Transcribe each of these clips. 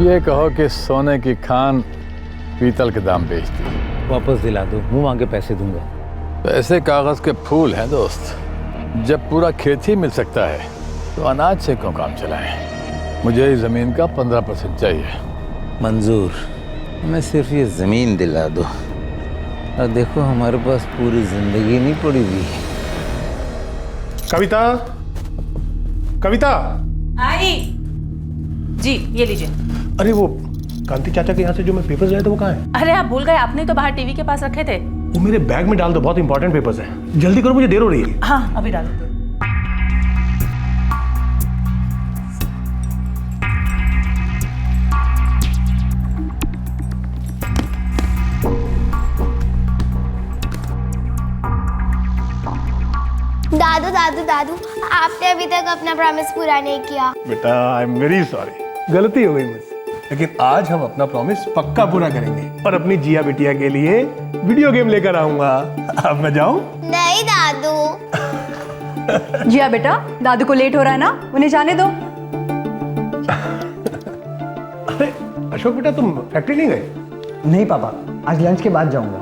ये कहो कि सोने की खान पीतल के दाम बेचती है। वापस दिला दो, मुंह मांगे पैसे दूंगा। पैसे कागज के फूल हैं दोस्त। जब पूरा खेत ही मिल सकता है तो अनाज से क्यों काम चलाएं? मुझे इस जमीन का 15% चाहिए। मंजूर, मैं सिर्फ ये जमीन दिला दो और देखो हमारे पास पूरी जिंदगी नहीं पड़ी हुई। कविता, कविता। आई जी, ये लीजिए। अरे वो कांति चाचा के यहाँ से जो मैं पेपर्स लाया था वो कहाँ है? अरे आप भूल गए, आपने तो बाहर टीवी के पास रखे थे। वो मेरे बैग में डाल दो, बहुत इंपॉर्टेंट पेपर्स हैं। जल्दी करो, मुझे देर हो रही है। हाँ, अभी डाल दो। दादू दादू दादू, आपने अभी तक अपना प्रॉमिस पूरा नहीं किया। बेटा, आई एम वेरी सॉरी, गलती हो गई मुझसे। लेकिन आज हम अपना प्रॉमिस पक्का पूरा करेंगे और अपनी जिया बिटिया के लिए वीडियो गेम लेकर आऊंगा। अब मैं जाऊं? नहीं दादू। जिया बेटा, दादू को लेट हो रहा है ना, उन्हें जाने दो। अरे अशोक बेटा, तुम फैक्ट्री नहीं गए? नहीं पापा, आज लंच के बाद जाऊंगा।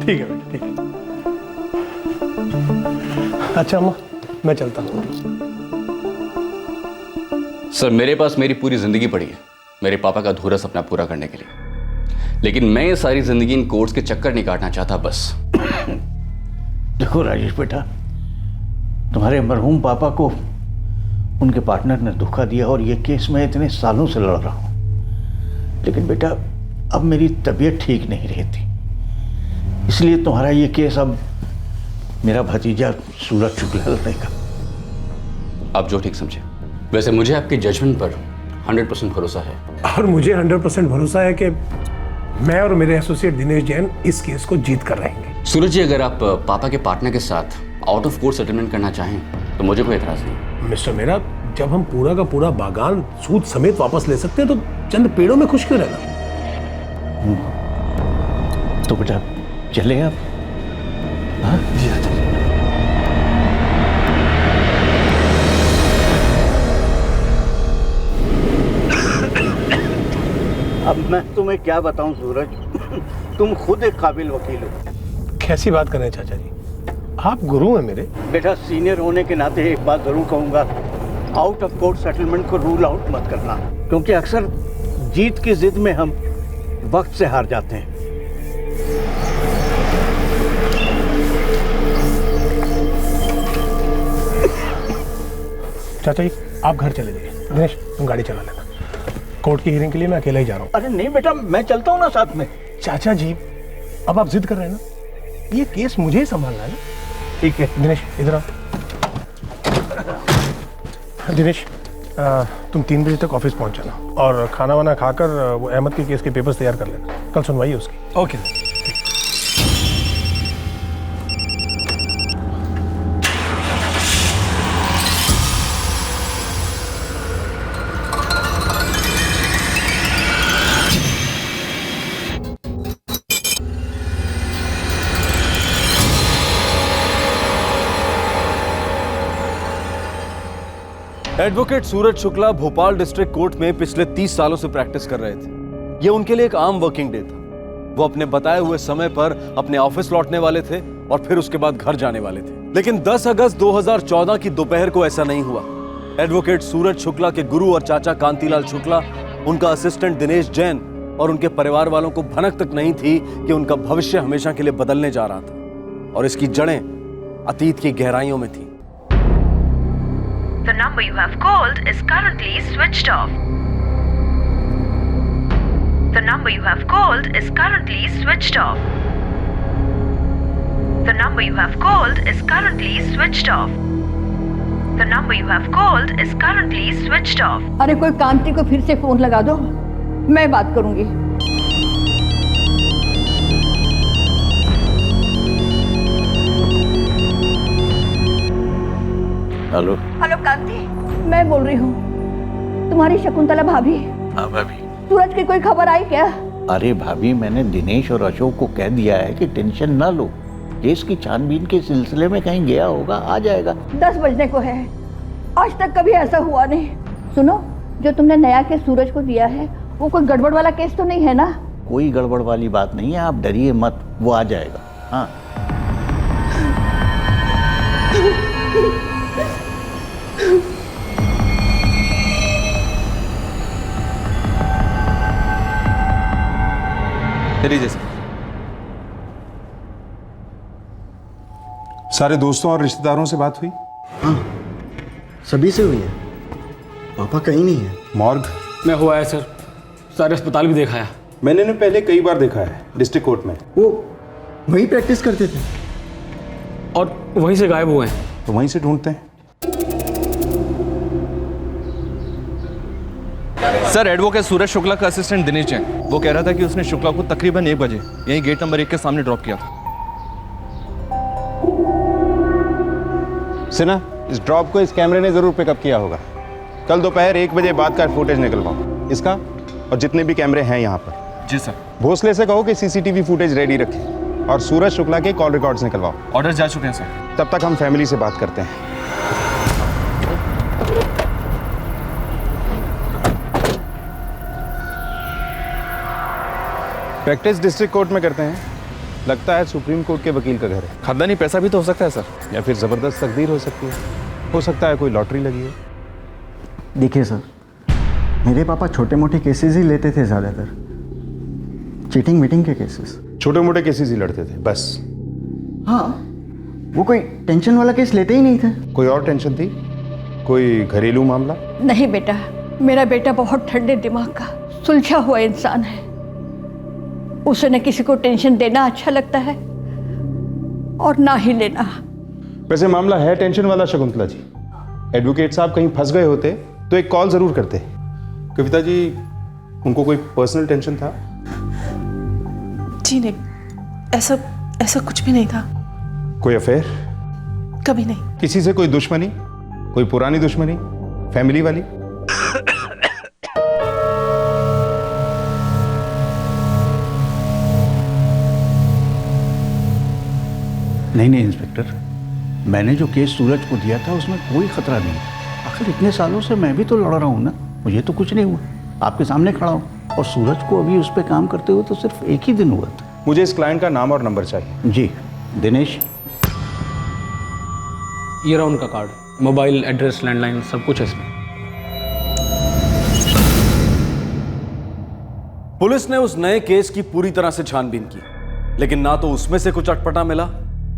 ठीक है बेटा, ठीक है। अच्छा अम्मा, मैं चलता हूँ। सर, मेरे पास मेरी पूरी जिंदगी पड़ी है मेरे पापा का अधूरा सपना पूरा करने के लिए, लेकिन मैं ये सारी जिंदगी इन कोर्ट्स के चक्कर नहीं काटना चाहता बस। देखो राजेश बेटा, तुम्हारे मरहूम पापा को उनके पार्टनर ने धोखा दिया और ये केस मैं इतने सालों से लड़ रहा हूँ, लेकिन बेटा अब मेरी तबीयत ठीक नहीं रहती, इसलिए तुम्हारा ये केस अब मेरा भतीजा सूरज शुक्ला लड़ेगा। आप जो ठीक समझे। वैसे मुझे आपके जजमेंट पर 100% भरोसा है। और मुझे 100% भरोसा है कि मैं और मेरे एसोसिएट दिनेश जैन इस केस को जीत कर रहेंगे। सूरज जी, अगर आप पापा के पार्टनर के साथ आउट ऑफ कोर्ट सेटलमेंट करना चाहें तो मुझे कोई एतराज नहीं। मिस्टर मेरा, जब हम पूरा का पूरा बागान सूद समेत वापस ले सकते हैं तो चंद पेड़ों में खुश क्यों रहना? तो बेटा चले आप? हाँ जी आते। अब मैं तुम्हें क्या बताऊं सूरज, तुम खुद एक काबिल वकील हो। कैसी बात कर रहे हैं चाचा जी, आप गुरु हैं मेरे। बेटा सीनियर होने के नाते एक बात जरूर कहूंगा, आउट ऑफ कोर्ट सेटलमेंट को रूल आउट मत करना, क्योंकि अक्सर जीत की जिद में हम वक्त से हार जाते हैं। चाचा जी आप घर चले जाइए, दिनेश तुम गाड़ी चला लेना। कोर्ट की हियरिंग के लिए मैं अकेला ही जा रहा हूँ। अरे नहीं बेटा, मैं चलता हूँ ना साथ में। चाचा जी अब आप जिद कर रहे हैं ना, ये केस मुझे ही संभालना है ना। ठीक है दिनेश इधर आओ। दिनेश तुम 3 बजे तक ऑफिस पहुंच जाना और खाना वाना खाकर वो अहमद के केस के पेपर्स तैयार कर लेना, कल सुनवाई है उसकी। Okay sir. एडवोकेट सूरज शुक्ला भोपाल डिस्ट्रिक्ट कोर्ट में पिछले 30 सालों से प्रैक्टिस कर रहे थे। यह उनके लिए एक आम वर्किंग डे था। वो अपने बताए हुए समय पर अपने ऑफिस लौटने वाले थे और फिर उसके बाद घर जाने वाले थे। लेकिन 10 अगस्त 2014 की दोपहर को ऐसा नहीं हुआ। एडवोकेट सूरज शुक्ला के गुरु और चाचा कांतिलाल शुक्ला, उनका असिस्टेंट दिनेश जैन और उनके परिवार वालों को भनक तक नहीं थी कि उनका भविष्य हमेशा के लिए बदलने जा रहा था और इसकी जड़ें अतीत की गहराइयों में थी। The number you have called is currently switched off. The number you have called is currently switched off. The number you have called is currently switched off. The number you have called is currently switched off. अरे कोई कांति को फिर से phone लगा दो, मैं बात करूंगी। हेलो हेलो कांति, मैं बोल रही हूँ, तुम्हारी शकुंतला भाभी। हाँ भाभी। सूरज की कोई खबर आई क्या? अरे भाभी, मैंने दिनेश और अशोक को कह दिया है कि टेंशन ना लो, केस की छानबीन के सिलसिले में कहीं गया होगा, आ जाएगा। 10 बजने को है, आज तक कभी ऐसा हुआ नहीं। सुनो, जो तुमने नया केस सूरज को दिया है वो कोई गड़बड़ वाला केस तो नहीं है ना? कोई गड़बड़ वाली बात नहीं है, आप डरिए मत, वो आ जाएगा। हाँ लीजिए सर। सारे दोस्तों और रिश्तेदारों से बात हुई? हाँ, सभी से हुई है। पापा कहीं नहीं है। मॉर्ग मैं हुआ है सर, सारे अस्पताल भी दिखाया। मैंने इन्हें पहले कई बार देखा है डिस्ट्रिक्ट कोर्ट में। वो वहीं प्रैक्टिस करते थे और वहीं से गायब हुए हैं। तो वहीं से ढूंढते हैं। सर, एडवोकेट सूरज शुक्ला का असिस्टेंट दिनेश जैन, वो कह रहा था कि उसने शुक्ला को तकरीबन 1 बजे यहीं गेट नंबर 1 के सामने ड्रॉप किया था। सिन्हा, इस ड्रॉप को इस कैमरे ने जरूर पिकअप किया होगा। कल दोपहर 1 बजे बाद का फुटेज निकलवाओ, इसका और जितने भी कैमरे हैं यहाँ पर। जी सर। भोसले से कहो कि सीसीटीवी फुटेज रेडी रखें और सूरज शुक्ला के कॉल रिकॉर्ड्स निकलवाओ। ऑर्डर जा चुके हैं सर। तब तक हम फैमिली से बात करते हैं। प्रैक्टिस डिस्ट्रिक्ट कोर्ट में करते हैं। लगता है सुप्रीम कोर्ट के वकील का घर है। खानदानी पैसा भी तो हो सकता है सर, या फिर जबरदस्त तकदीर हो सकती है। हो सकता है कोई लॉटरी लगी है। देखिए सर, मेरे पापा छोटे मोटे केसेस ही लेते थे, ज़्यादातर चीटिंग मीटिंग के केसेस। छोटे मोटे केसेस ही लड़ते थे बस? हाँ, वो कोई टेंशन वाला केस लेते ही नहीं थे। कोई और टेंशन थी? कोई घरेलू मामला? नहीं बेटा, मेरा बेटा बहुत ठंडे दिमाग का सुलझा हुआ इंसान है। उसे न किसी को टेंशन देना अच्छा लगता है और ना ही लेना। वैसे मामला है टेंशन वाला शकुंतला जी। एडवोकेट साहब कहीं फंस गए होते तो एक कॉल जरूर करते। कविता जी, उनको कोई पर्सनल टेंशन था? जी नहीं, ऐसा कुछ भी नहीं था। कोई अफेयर? कभी नहीं। किसी से कोई दुश्मनी? कोई पुरानी दुश्मनी, फैमिली वाली? नहीं इंस्पेक्टर, मैंने जो केस सूरज को दिया था उसमें कोई खतरा नहीं। आखिर इतने सालों से मैं भी तो लड़ रहा हूँ ना, मुझे तो कुछ नहीं हुआ। आपके सामने खड़ा हूँ और सूरज को अभी उस पर काम करते हुए तो सिर्फ 1 ही दिन हुआ था। मुझे इस क्लाइंट का नाम और नंबर चाहिए। जी दिनेश। ये रहा उनका कार्ड, मोबाइल, एड्रेस, लैंडलाइन, सब कुछ है इसमें। पुलिस ने उस नए केस की पूरी तरह से छानबीन की, लेकिन ना तो उसमें से कुछ अटपटा मिला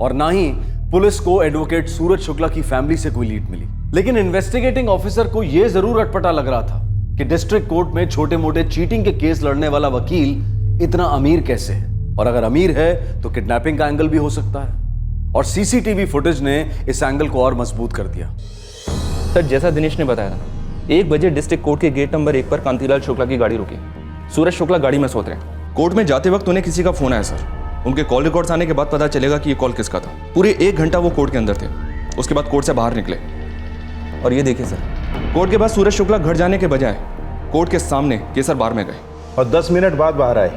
और ना ही पुलिस को एडवोकेट सूरज शुक्ला की फैमिली से कोई लीड मिली। लेकिन इन्वेस्टिगेटिंग ऑफिसर को यह जरूर अटपटा लग रहा था कि डिस्ट्रिक्ट कोर्ट में छोटे मोटे चीटिंग के केस लड़ने वाला वकील इतना अमीर कैसे है, और अगर अमीर है तो किडनैपिंग का एंगल भी हो सकता है। और सीसीटीवी फुटेज ने इस एंगल को और मजबूत कर दिया। सर, जैसा दिनेश ने बताया, 1 बजे डिस्ट्रिक्ट कोर्ट के गेट नंबर 1 पर कांतिलाल शुक्ला की गाड़ी रुकी। सूरज शुक्ला गाड़ी में सोते रहे। कोर्ट में जाते वक्त उन्हें किसी का फोन आया सर। उनके कॉल रिकॉर्ड्स आने के बाद पता चलेगा कि ये कॉल किसका था। पूरे 1 घंटा वो कोर्ट के अंदर थे। उसके बाद कोर्ट से बाहर निकले और ये देखिए सर, कोर्ट के बाद सूरज शुक्ला घर जाने के बजाय कोर्ट के सामने केसर बार में गए और 10 मिनट बाद बाहर आए,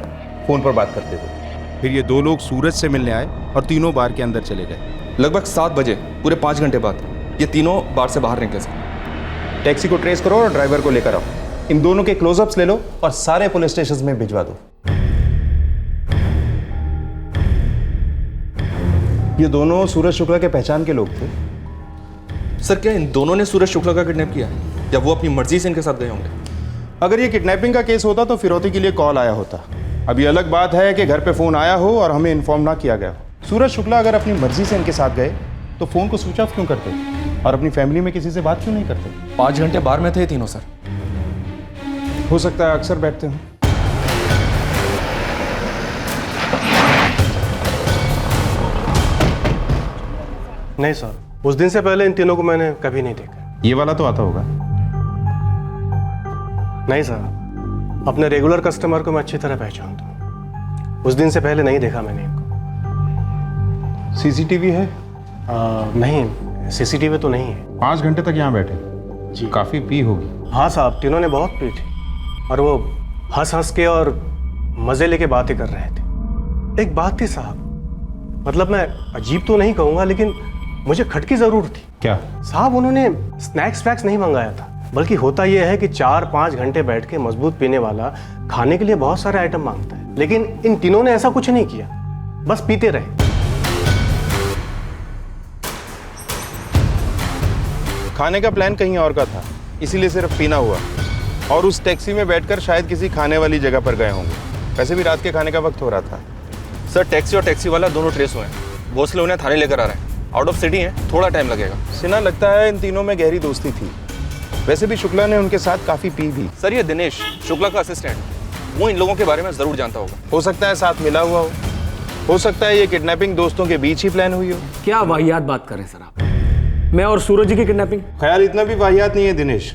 फोन पर बात करते थे। फिर ये 2 लोग सूरज से मिलने आए और तीनों बार के अंदर चले गए। लगभग 7 बजे, पूरे 5 घंटे बाद ये तीनों बार से बाहर निकले सर। टैक्सी को ट्रेस करो और ड्राइवर को लेकर आओ। इन दोनों के क्लोजअप्स ले लो और सारे पुलिस स्टेशन में भिजवा दो। ये दोनों सूरज शुक्ला के पहचान के लोग थे। सर, क्या इन दोनों ने सूरज शुक्ला का किडनैप किया या वो अपनी मर्जी से इनके साथ गए होंगे? अगर ये किडनैपिंग का केस होता तो फिरौती के लिए कॉल आया होता। अब ये अलग बात है कि घर पे फोन आया हो और हमें इन्फॉर्म ना किया गया हो। सूरज शुक्ला अगर अपनी मर्जी से इनके साथ गए तो फोन को स्विच ऑफ क्यों करते और अपनी फैमिली में किसी से बात क्यों नहीं करते? 5 घंटे बाहर में थे तीनों सर। हो सकता है अक्सर बैठते हो। नहीं सर, उस दिन से पहले इन तीनों को मैंने कभी नहीं देखा। ये वाला तो आता होगा? नहीं सर, अपने रेगुलर कस्टमर को मैं अच्छी तरह पहचानता हूँ। उस दिन से पहले नहीं देखा मैंने इनको। सीसीटीवी है? नहीं, सीसीटीवी तो नहीं है। 5 घंटे तक यहाँ बैठे जी? काफी पी होगी। हाँ साहब, तीनों ने बहुत पी थी और वो हंस हंस के और मजे लेके बातें कर रहे थे। एक बात थी साहब, मतलब मैं अजीब तो नहीं कहूँगा लेकिन मुझे खटकी जरूर थी। क्या? साहब, उन्होंने स्नैक्स वैक्स नहीं मंगाया था, बल्कि होता यह है कि 4-5 घंटे बैठ के मजबूत पीने वाला खाने के लिए बहुत सारे आइटम मांगता है, लेकिन इन तीनों ने ऐसा कुछ नहीं किया, बस पीते रहे। खाने का प्लान कहीं और का था, इसीलिए सिर्फ पीना हुआ। और उस टैक्सी में बैठकर शायद किसी खाने वाली जगह पर गए होंगे। वैसे भी रात के खाने का वक्त हो रहा था। सर टैक्सी और टैक्सी वाला दोनों ट्रेस हुए हैं। भोसले उन्हें थाने लेकर आ रहे हैं। आउट ऑफ सिटी हैं, थोड़ा टाइम लगेगा। सिन्हा लगता है इन तीनों में गहरी दोस्ती थी। वैसे भी शुक्ला ने उनके साथ काफी पी भी। सर ये दिनेश शुक्ला का असिस्टेंट, वो इन लोगों के बारे में जरूर जानता होगा। हो सकता है साथ मिला हुआ हो सकता है ये किडनैपिंग दोस्तों के बीच ही प्लान हुई हो। क्या वाहियात बात कर रहे हैं सर आप? मैं और सूरज जी की किडनैपिंग? ख्याल इतना भी वाहियात नहीं है दिनेश।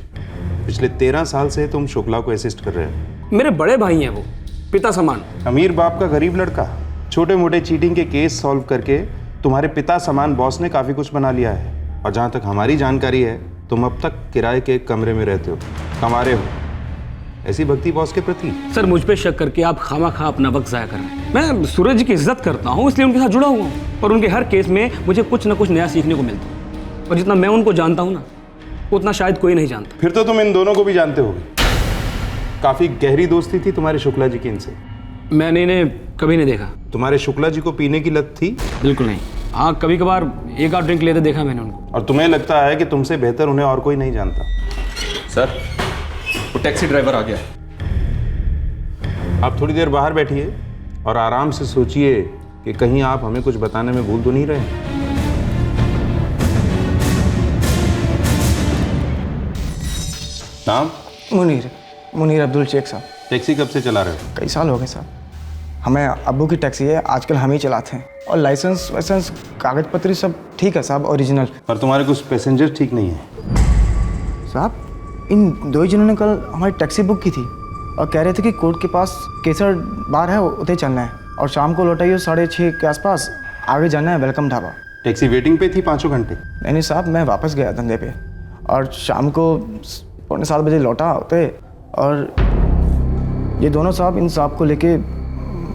पिछले 13 साल से तुम शुक्ला को असिस्ट कर रहे हो। मेरे बड़े भाई हैं वो, पिता समान। अमीर बाप का गरीब लड़का छोटे मोटे चीटिंग के केस सॉल्व करके तुम्हारे पिता समान बॉस ने काफी कुछ बना लिया है। और जहां तक हमारी जानकारी है तुम अब तक किराए के एक कमरे में रहते हो, कमा रहे हो। ऐसी भक्ति बॉस के प्रति? सर मुझ पे शक करके आप खामा अपना वक्त जाया कर रहे हैं। मैं सूरज जी की इज्जत करता हूँ, इसलिए उनके साथ जुड़ा हुआ हूँ। और उनके हर केस में मुझे कुछ ना कुछ नया सीखने को मिलता है। और जितना मैं उनको जानता हूँ ना, उतना शायद कोई नहीं जानता। फिर तो तुम इन दोनों को भी जानते होगे। काफी गहरी दोस्ती थी तुम्हारे शुक्ला जी की इनसे। मैंने इन्हें कभी नहीं देखा। तुम्हारे शुक्ला जी को पीने की लत थी? बिल्कुल नहीं। हाँ कभी कभार एक आध ड्रिंक लेते देखा मैंने उनको। और तुम्हें लगता है कि तुमसे बेहतर उन्हें और कोई नहीं जानता? सर वो टैक्सी ड्राइवर आ गया है। आप थोड़ी देर बाहर बैठिए और आराम से सोचिए कि कहीं आप हमें कुछ बताने में भूल तो नहीं रहे। नाम? मुनीर अब्दुल शेख साहब। टैक्सी कब से चला रहे हो? कई साल हो गए साहब। हमें अब्बू की टैक्सी है, आजकल हम ही चलाते हैं। और लाइसेंस वाइसेंस कागज पत्री सब ठीक है साहब, ओरिजिनल। पर तुम्हारे कुछ पैसेंजर ठीक नहीं है साहब। इन दो ही जिन्होंने कल हमारी टैक्सी बुक की थी और कह रहे थे कि कोर्ट के पास केसर बार है, उधर चलना है। और शाम को लौटाइए 6:30 के आसपास, आगे जाना है वेलकम ढाबा। टैक्सी वेटिंग पे थी 5 घंटे? नहीं साहब, मैं वापस गया धंधे पे और शाम को 7:15 बजे लौटा होते। और ये दोनों साहब इन साहब को लेके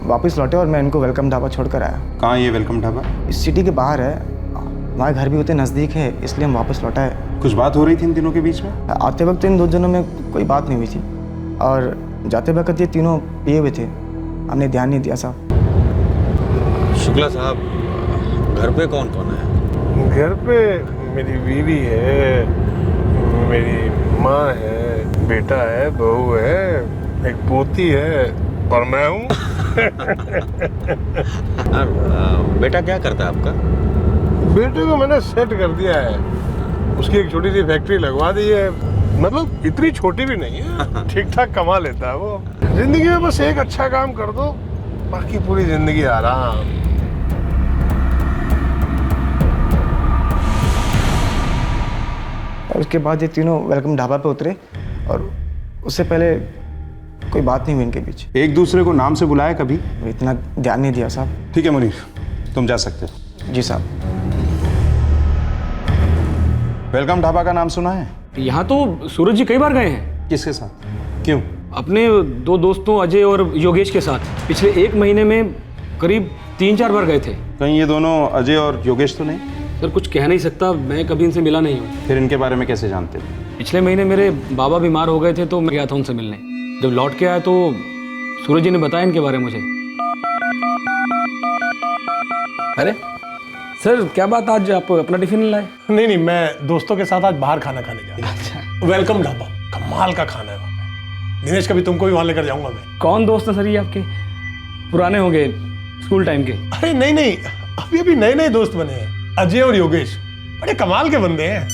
वापस लौटे और मैं इनको वेलकम ढाबा छोड़ कर आया। कहाँ ये वेलकम ढाबा? इस सिटी के बाहर है, हमारे घर भी होते नज़दीक है, इसलिए हम वापस लौटा है। कुछ बात हो रही थी इन तीनों के बीच में? आते वक्त इन दो जनों में कोई बात नहीं हुई थी और जाते वक्त ये तीनों पिए हुए थे, हमने ध्यान नहीं दिया साहब। शुक्ला साहब घर पे कौन कौन है? घर पे मेरी बीवी है, मेरी माँ है, बेटा है, बहू है, एक पोती है और मैं हूँ। बेटा क्या करता है आपका? बेटे को मैंने सेट कर दिया है, उसकी एक छोटी सी फैक्ट्री लगवा दी है। मतलब इतनी छोटी भी नहीं है, ठीक ठाक कमा लेता है वो। जिंदगी में बस एक अच्छा काम कर दो, बाकी पूरी जिंदगी आराम। और उसके बाद ये तीनों वेलकम ढाबा पे उतरे और उससे पहले कोई बात नहीं हुई इनके बीच। एक दूसरे को नाम से बुलाया कभी? इतना ध्यान नहीं दिया साहब। ठीक है मुनीर, तुम जा सकते हो। जी साहब। वेलकम ढाबा का नाम सुना है? यहाँ तो सूरज जी कई बार गए हैं। किसके साथ? क्यों? अपने 2 दोस्तों अजय और योगेश के साथ। पिछले 1 महीने में करीब 3-4 बार गए थे। कहीं ये दोनों अजय और योगेश तो नहीं? सर कुछ कह नहीं सकता, मैं कभी इनसे मिला नहीं हूँ। फिर इनके बारे में कैसे जानते हो? पिछले महीने मेरे बाबा बीमार हो गए थे तो मैं गया था उनसे मिलने। जब लौट के आया तो सूरज जी ने बताया इनके बारे में मुझे। अरे सर क्या बात, आज आप अपना टिफिन नहीं लाए? नहीं, मैं दोस्तों के साथ आज बाहर खाना खाने जा रहा हूँ। अच्छा। वेलकम ढाबा, कमाल का खाना है वहाँ पे। दिनेश कभी तुमको भी वहाँ लेकर जाऊंगा मैं। कौन दोस्त है सर ये आपके? पुराने होंगे, स्कूल टाइम के? अरे नहीं, अभी नए दोस्त बने हैं, अजय और योगेश। बड़े कमाल के बंदे हैं।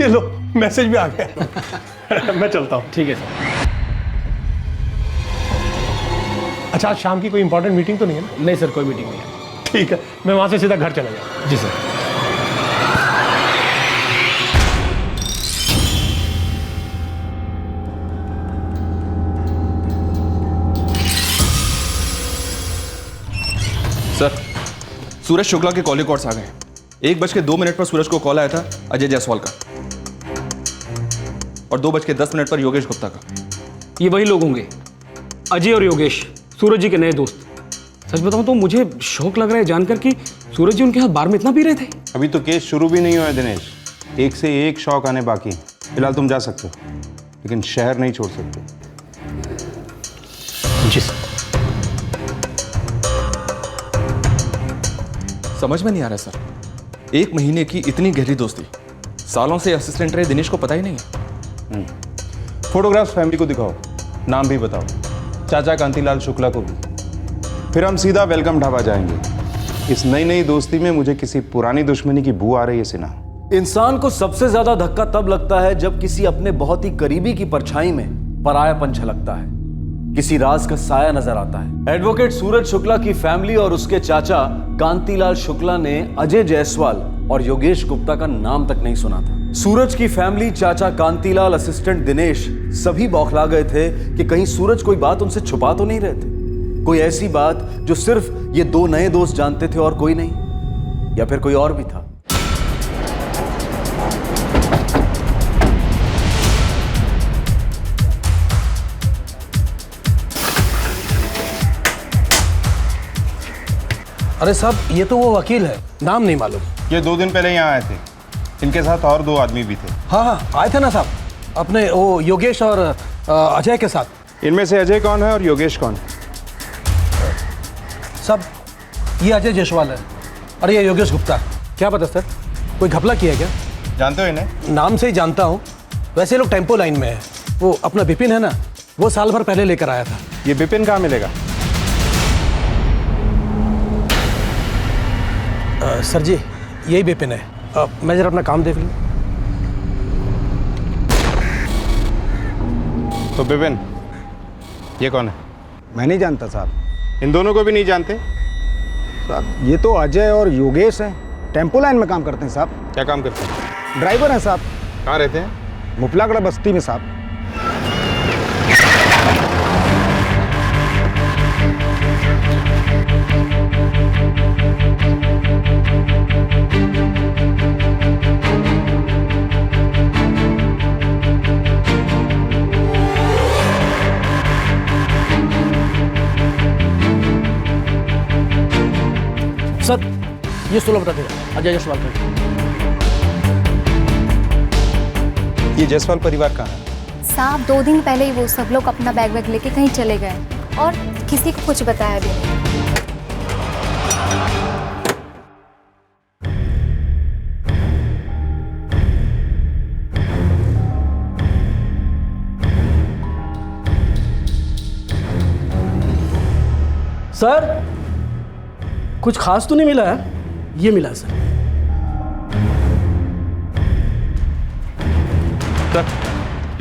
ये लो मैसेज भी आ गया। मैं चलता हूँ। ठीक है सर। अच्छा, आज शाम की कोई इंपॉर्टेंट मीटिंग तो नहीं है ना? नहीं सर, कोई मीटिंग नहीं है। ठीक है, मैं वहां से सीधा घर चला जाऊँ। जी सर। सर सूरज शुक्ला के कॉल रिकॉर्ड्स आ गए। 1:02 पर सूरज को कॉल आया था अजय जायसवाल का और 2:10 पर योगेश गुप्ता का। ये वही लोग होंगे, अजय और योगेश, सूरज जी के नए दोस्त। सच बताऊं तो मुझे शौक लग रहा है जानकर कि सूरज जी उनके साथ बार में इतना पी रहे थे। अभी तो केस शुरू भी नहीं हुआ है दिनेश। एक से एक शौक आने बाकी हैं। फिलहाल तुम जा सकते हो, लेकिन शहर नहीं छोड़ सकते। जी सर। समझ में नहीं आ रहा सर, 1 महीने की इतनी गहरी दोस्ती, सालों से असिस्टेंट रहे दिनेश को पता ही नहीं है। फोटोग्राफ्स फैमिली को दिखाओ, नाम भी बताओ, चाचा कांतीलाल शुक्ला को भी। फिर हम सीधा वेलकम ढाबा जाएंगे। इस नई नई दोस्ती में मुझे किसी पुरानी दुश्मनी की बू आ रही है सिन्हा। इंसान को सबसे ज्यादा धक्का तब लगता है जब किसी अपने बहुत ही करीबी की परछाई में परायापन झलकता है, किसी राज का साया नजर आता है। एडवोकेट सूरज शुक्ला की फैमिली और उसके चाचा कांतीलाल शुक्ला ने अजय जायसवाल और योगेश गुप्ता का नाम तक नहीं सुना था। सूरज की फैमिली, चाचा कांतीलाल, असिस्टेंट दिनेश सभी बौखला गए थे कि कहीं सूरज कोई बात उनसे छुपा तो नहीं रहे थे, कोई ऐसी बात जो सिर्फ ये 2 नए दोस्त जानते थे और कोई नहीं, या फिर कोई और भी था। अरे साहब, ये तो वो वकील है, नाम नहीं मालूम। ये 2 दिन पहले यहाँ आए थे, इनके साथ और 2 आदमी भी थे। हाँ, आए थे ना साहब, अपने वो योगेश और अजय के साथ। इनमें से अजय कौन है और योगेश कौन है? साहब, ये अजय जायसवाल है और ये योगेश गुप्ता। क्या पता सर, कोई घपला किया क्या? जानते हो इन्हें? नाम से ही जानता हूँ, वैसे लोग टेम्पो लाइन में है। वो अपना विपिन है ना, वो साल भर पहले लेकर आया था। ये विपिन कहाँ मिलेगा? सर जी, यही विपिन है। मैं जरा अपना काम देख लूँ। तो विपिन, ये कौन है? मैं नहीं जानता साहब। इन दोनों को भी नहीं जानते? साहब, ये तो अजय और योगेश हैं, टेम्पो लाइन में काम करते हैं साहब। क्या काम करते हैं? ड्राइवर हैं साहब। कहाँ रहते हैं? मुफलागढ़ बस्ती में साहब। सर, ये 16 बता देगा, अजय जायसवाल का। ये जायसवाल परिवार कहाँ है? साहब, 2 दिन पहले ही वो सब लोग अपना बैग वैग लेके कहीं चले गए और किसी को कुछ बताया भी नहीं। सर, कुछ खास तो नहीं मिला है? ये मिला है सर। सर,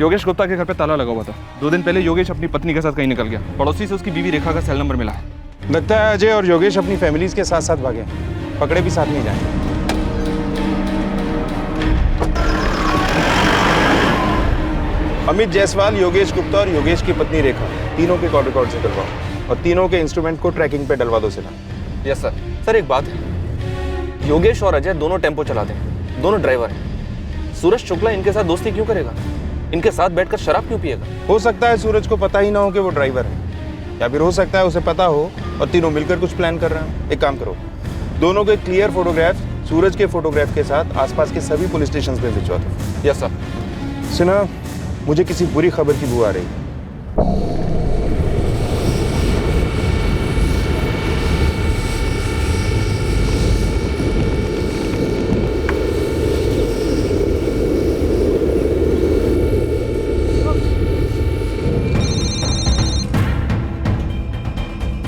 योगेश गुप्ता के घर पे ताला लगा हुआ था। 2 दिन पहले योगेश अपनी पत्नी के साथ कहीं निकल गया। पड़ोसी से उसकी बीवी रेखा का सेल नंबर मिला है। लगता है अजय और योगेश अपनी फैमिलीज के साथ साथ भागे, पकड़े भी साथ नहीं जाएंगे। अमित जायसवाल, योगेश गुप्ता और योगेश की पत्नी रेखा, तीनों के कॉल रिकॉर्ड से करवाओ और तीनों के इंस्ट्रूमेंट को ट्रैकिंग पे डलवा दो सिन्हा। Yes sir. सर, एक बात है, योगेश और अजय दोनों टेम्पो चलाते हैं, दोनों ड्राइवर हैं। सूरज शुक्ला इनके साथ दोस्ती क्यों करेगा? इनके साथ बैठकर शराब क्यों पिएगा? हो सकता है सूरज को पता ही ना हो कि वो ड्राइवर है, या फिर हो सकता है उसे पता हो और तीनों मिलकर कुछ प्लान कर रहे हैं। एक काम करो, दोनों के क्लियर फोटोग्राफ सूरज के फोटोग्राफ के साथ आसपास के सभी पुलिस स्टेशन पे भिजवा दो। Yes sir. सिन्हा, मुझे किसी बुरी खबर की बू आ रही है।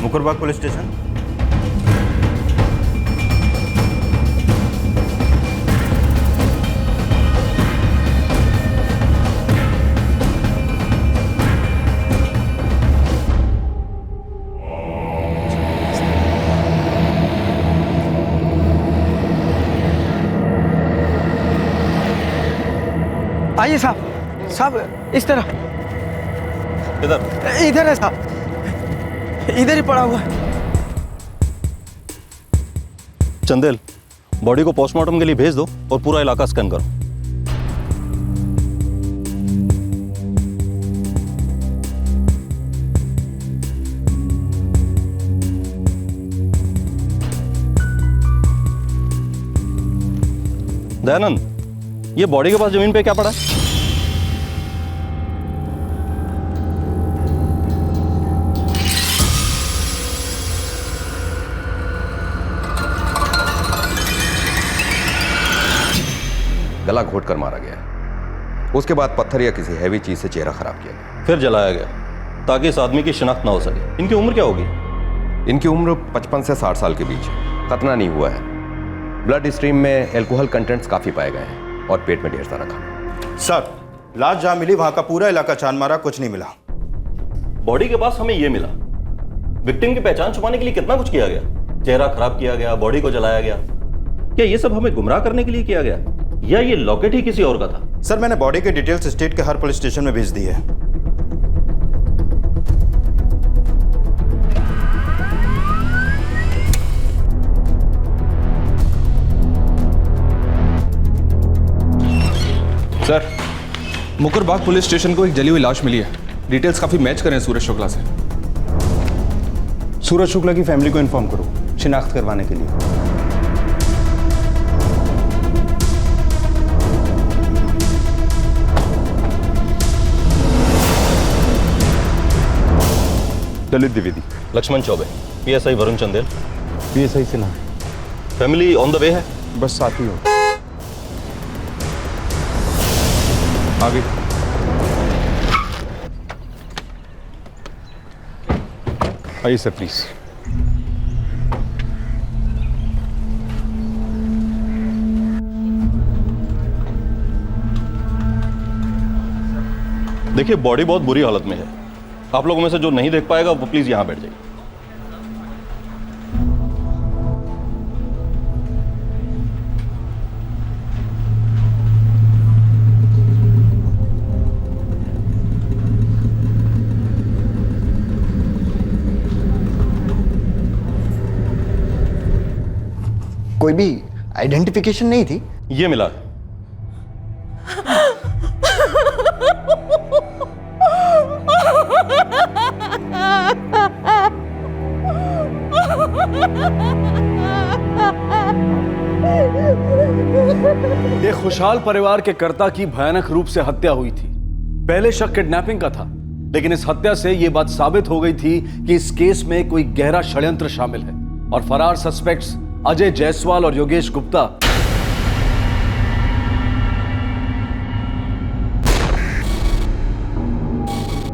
मुकुरबाग पुलिस स्टेशन। आइए साहब, साहब इस तरह। इधर इधर है साहब, इधर ही पड़ा हुआ है। चंदेल, बॉडी को पोस्टमार्टम के लिए भेज दो और पूरा इलाका स्कैन करो। दयानंद, ये बॉडी के पास जमीन पे क्या पड़ा है? गला घोट कर मारा गया। उसके बाद पत्थर या किसी हैवी चीज से चेहरा खराब किया गया। फिर जलाया गया ताकि इस आदमी की शिनाख्त ना हो सके। इनकी उम्र क्या होगी? इनकी उम्र 55 से 60 साल के बीच है। खतना नहीं हुआ है। ब्लड स्ट्रीम में एल्कोहल कंटेंट्स काफी पाए गए हैं और पेट में ढेर सारा खाना। सर, लाश जहां मिली वहां का पूरा इलाका छान मारा, कुछ नहीं मिला। बॉडी के पास हमें ये मिला। विक्टिम की पहचान छुपाने के लिए कितना कुछ किया गया। चेहरा खराब किया गया, बॉडी को जलाया गया। क्या ये सब हमें गुमराह करने के लिए किया गया या ये लॉकेट ही किसी और का था? सर, मैंने बॉडी के डिटेल्स स्टेट के हर पुलिस स्टेशन में भेज दी है। सर, मुकरबाग पुलिस स्टेशन को एक जली हुई लाश मिली है। डिटेल्स काफी मैच कर रहे हैं सूरज शुक्ला से। सूरज शुक्ला की फैमिली को इन्फॉर्म करो शिनाख्त करवाने के लिए। ललित द्विवेदी, लक्ष्मण चौबे, पीएसआई वरुण चंदेल, पीएसआई से ना। फैमिली ऑन द वे है, बस साथ ही हो। आगे आइए सर, प्लीज। देखिए बॉडी बहुत बुरी हालत में है। आप लोगों में से जो नहीं देख पाएगा वो प्लीज यहां बैठ जाइए। कोई भी आइडेंटिफिकेशन नहीं थी? ये मिला। एक खुशहाल परिवार के कर्ता की भयानक रूप से हत्या हुई थी। पहले शक किडनैपिंग का था, लेकिन इस हत्या से यह बात साबित हो गई थी कि इस केस में कोई गहरा षड्यंत्र शामिल है और फरार सस्पेक्ट्स अजय जायसवाल और योगेश गुप्ता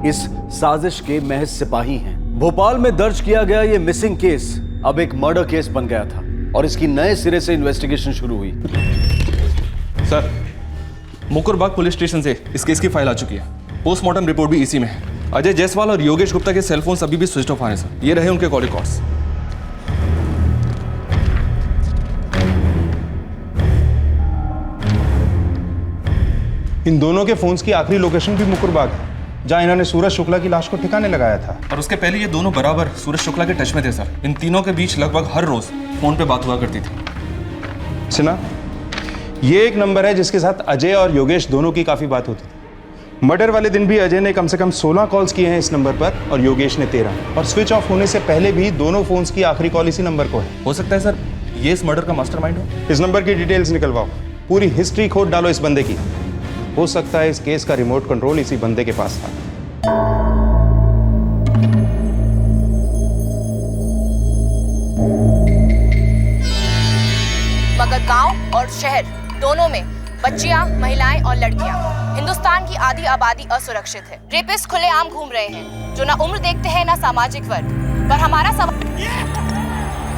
इस साजिश के महज सिपाही हैं। भोपाल में दर्ज किया गया यह मिसिंग केस अब एक मर्डर केस बन गया था और इसकी नए सिरे से इन्वेस्टिगेशन शुरू हुई। सर, मुकरबाग पुलिस स्टेशन से इस केस की फाइल आ चुकी है। पोस्टमार्टम रिपोर्ट भी इसी में है। अजय जायसवाल और योगेश गुप्ता के सेलफोन्स अभी भी स्विच ऑफ आ रहे हैं सर। ये रहे उनके कॉल रिकॉर्ड्स। इन दोनों के फोन्स की आखिरी लोकेशन भी मुकरबाग है, जहां इन्होंने सूरज शुक्ला की लाश को ठिकाने लगाया था। और उसके पहले ये दोनों बराबर सूरज शुक्ला के टच में थे सर। इन तीनों के बीच लगभग हर रोज फोन पे बात हुआ करती थी। सुना, ये एक नंबर है जिसके साथ अजय और योगेश दोनों की काफी बात होती थी। मर्डर वाले दिन भी अजय ने कम से कम 16 कॉल्स किए हैं इस नंबर पर और योगेश ने 13। और स्विच ऑफ होने से पहले भी दोनों फोन्स की आखिरी कॉल इसी नंबर को है। हो सकता है सर ये इस मर्डर का मास्टरमाइंड हो। इस नंबर की डिटेल्स निकलवाओ, पूरी हिस्ट्री खोद डालो इस बंदे की। हो सकता है इस केस का रिमोट कंट्रोल इसी बंदे के पास था। मगर गांव और शहर दोनों में बच्चियां, महिलाएं और लड़कियां, हिंदुस्तान की आधी आबादी असुरक्षित है। रेपिस्ट खुलेआम घूम रहे हैं जो ना उम्र देखते हैं ना सामाजिक वर्ग। पर हमारा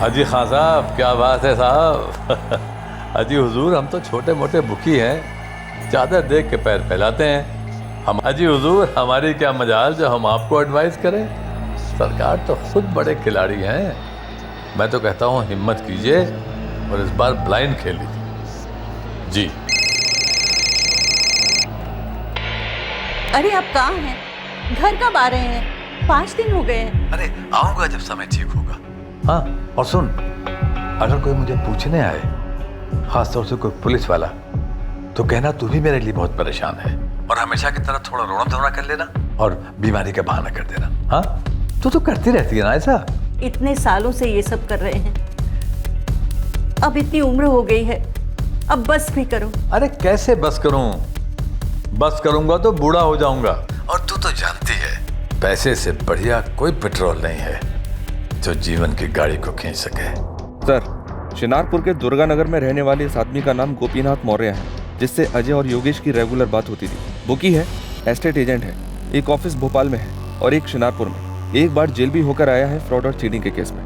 हाजी खान साहब, क्या बात है साहब। हाजी हुजूर, हम तो छोटे मोटे बुकी हैं, चादर देख के पैर फैलाते हैं। हम हाजी हुजूर, हमारी क्या मजाल जो हम आपको एडवाइस करें। सरकार तो खुद बड़े खिलाड़ी हैं। मैं तो कहता हूँ हिम्मत कीजिए और इस बार ब्लाइंड खेल लीजिए। जी। अरे आप कहाँ हैं? घर कब आ रहे हैं? 5 दिन हो गए हैं। अरे आऊंगा जब समय ठीक होगा। हाँ, और सुन, अगर कोई मुझे पूछने आए, खासतौर से कोई पुलिस वाला, तो कहना तू भी मेरे लिए बहुत परेशान है और हमेशा की तरह थोड़ा रोना धोना कर लेना और बीमारी का बहाना कर देना। हाँ, तू तो करती रहती है ना ऐसा। इतने सालों से ये सब कर रहे हैं, अब इतनी उम्र हो गई है, अब बस भी करो। अरे कैसे बस करूं? बस करूंगा तो बूढ़ा हो जाऊंगा, और तू तो जानती है पैसे से बढ़िया कोई पेट्रोल नहीं है जो जीवन की गाड़ी को खींच सके। सर, शिनारपुर के दुर्गा नगर में रहने वाले इस आदमी का नाम गोपीनाथ मौर्य है, जिससे अजय और योगेश की रेगुलर बात होती थी। बुकी है, एस्टेट एजेंट है, एक ऑफिस भोपाल में है और एक शिनारपुर में। एक बार जेल भी होकर आया है फ्रॉड और चीटिंग के केस में।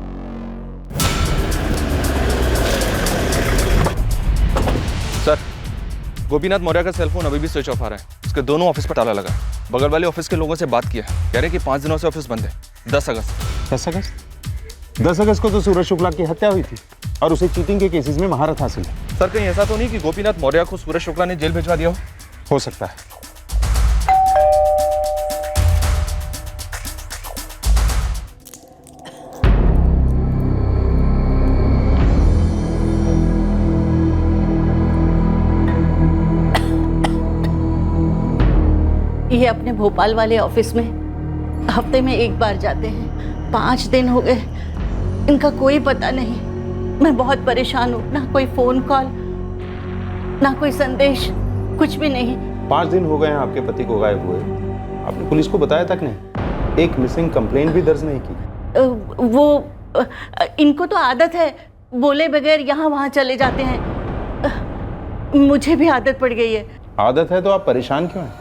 सर, गोपीनाथ मौर्य का सेलफोन अभी भी स्विच ऑफ आ रहा है। उसके दोनों ऑफिस पर ताला लगा है। बगल वाले ऑफिस के लोगों से बात किया है, कह रहे कि 5 दिनों से ऑफिस बंद है। 10 अगस्त को तो सूरज शुक्ला की हत्या हुई थी और उसे चीटिंग के केसेस में महारत हासिल है। सर, कहीं ऐसा तो नहीं कि गोपीनाथ मौर्य को सूरज शुक्ला ने जेल भिजवा दिया हो सकता है। ये अपने भोपाल वाले ऑफिस में हफ्ते में 1 बार जाते हैं। 5 दिन हो गए, इनका कोई पता नहीं। मैं बहुत परेशान हूँ, ना कोई फोन कॉल, ना कोई संदेश, कुछ भी नहीं। 5 दिन हो गए हैं आपके पति को गायब हुए। आपने पुलिस को बताया तक नहीं, एक मिसिंग कंप्लेंट भी दर्ज नहीं की। वो इनको तो आदत है, बोले बगैर यहाँ वहाँ चले जाते हैं। मुझे भी आदत पड़ गई है। आदत है तो आप परेशान क्यों हैं?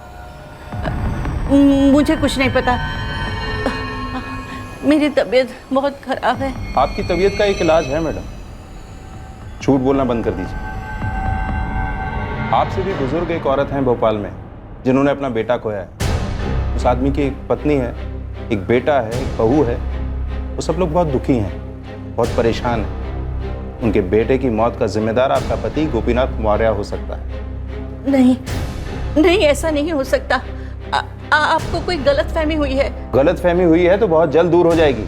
मुझे कुछ नहीं पता, मेरी तबीयत बहुत खराब है। आपकी तबीयत का एक इलाज है मैडम, झूठ बोलना बंद कर दीजिए। आपसे भी बुजुर्ग एक औरत हैं भोपाल में जिन्होंने अपना बेटा खोया है। उस आदमी की एक पत्नी है, एक बेटा है, एक बहू है। वो सब लोग बहुत दुखी हैं, बहुत परेशान हैं। उनके बेटे की मौत का जिम्मेदार आपका पति गोपीनाथ मौर्य हो सकता है। नहीं नहीं, ऐसा नहीं हो सकता। आपको कोई गलतफहमी हुई है। गलतफहमी हुई है तो बहुत जल्द दूर हो जाएगी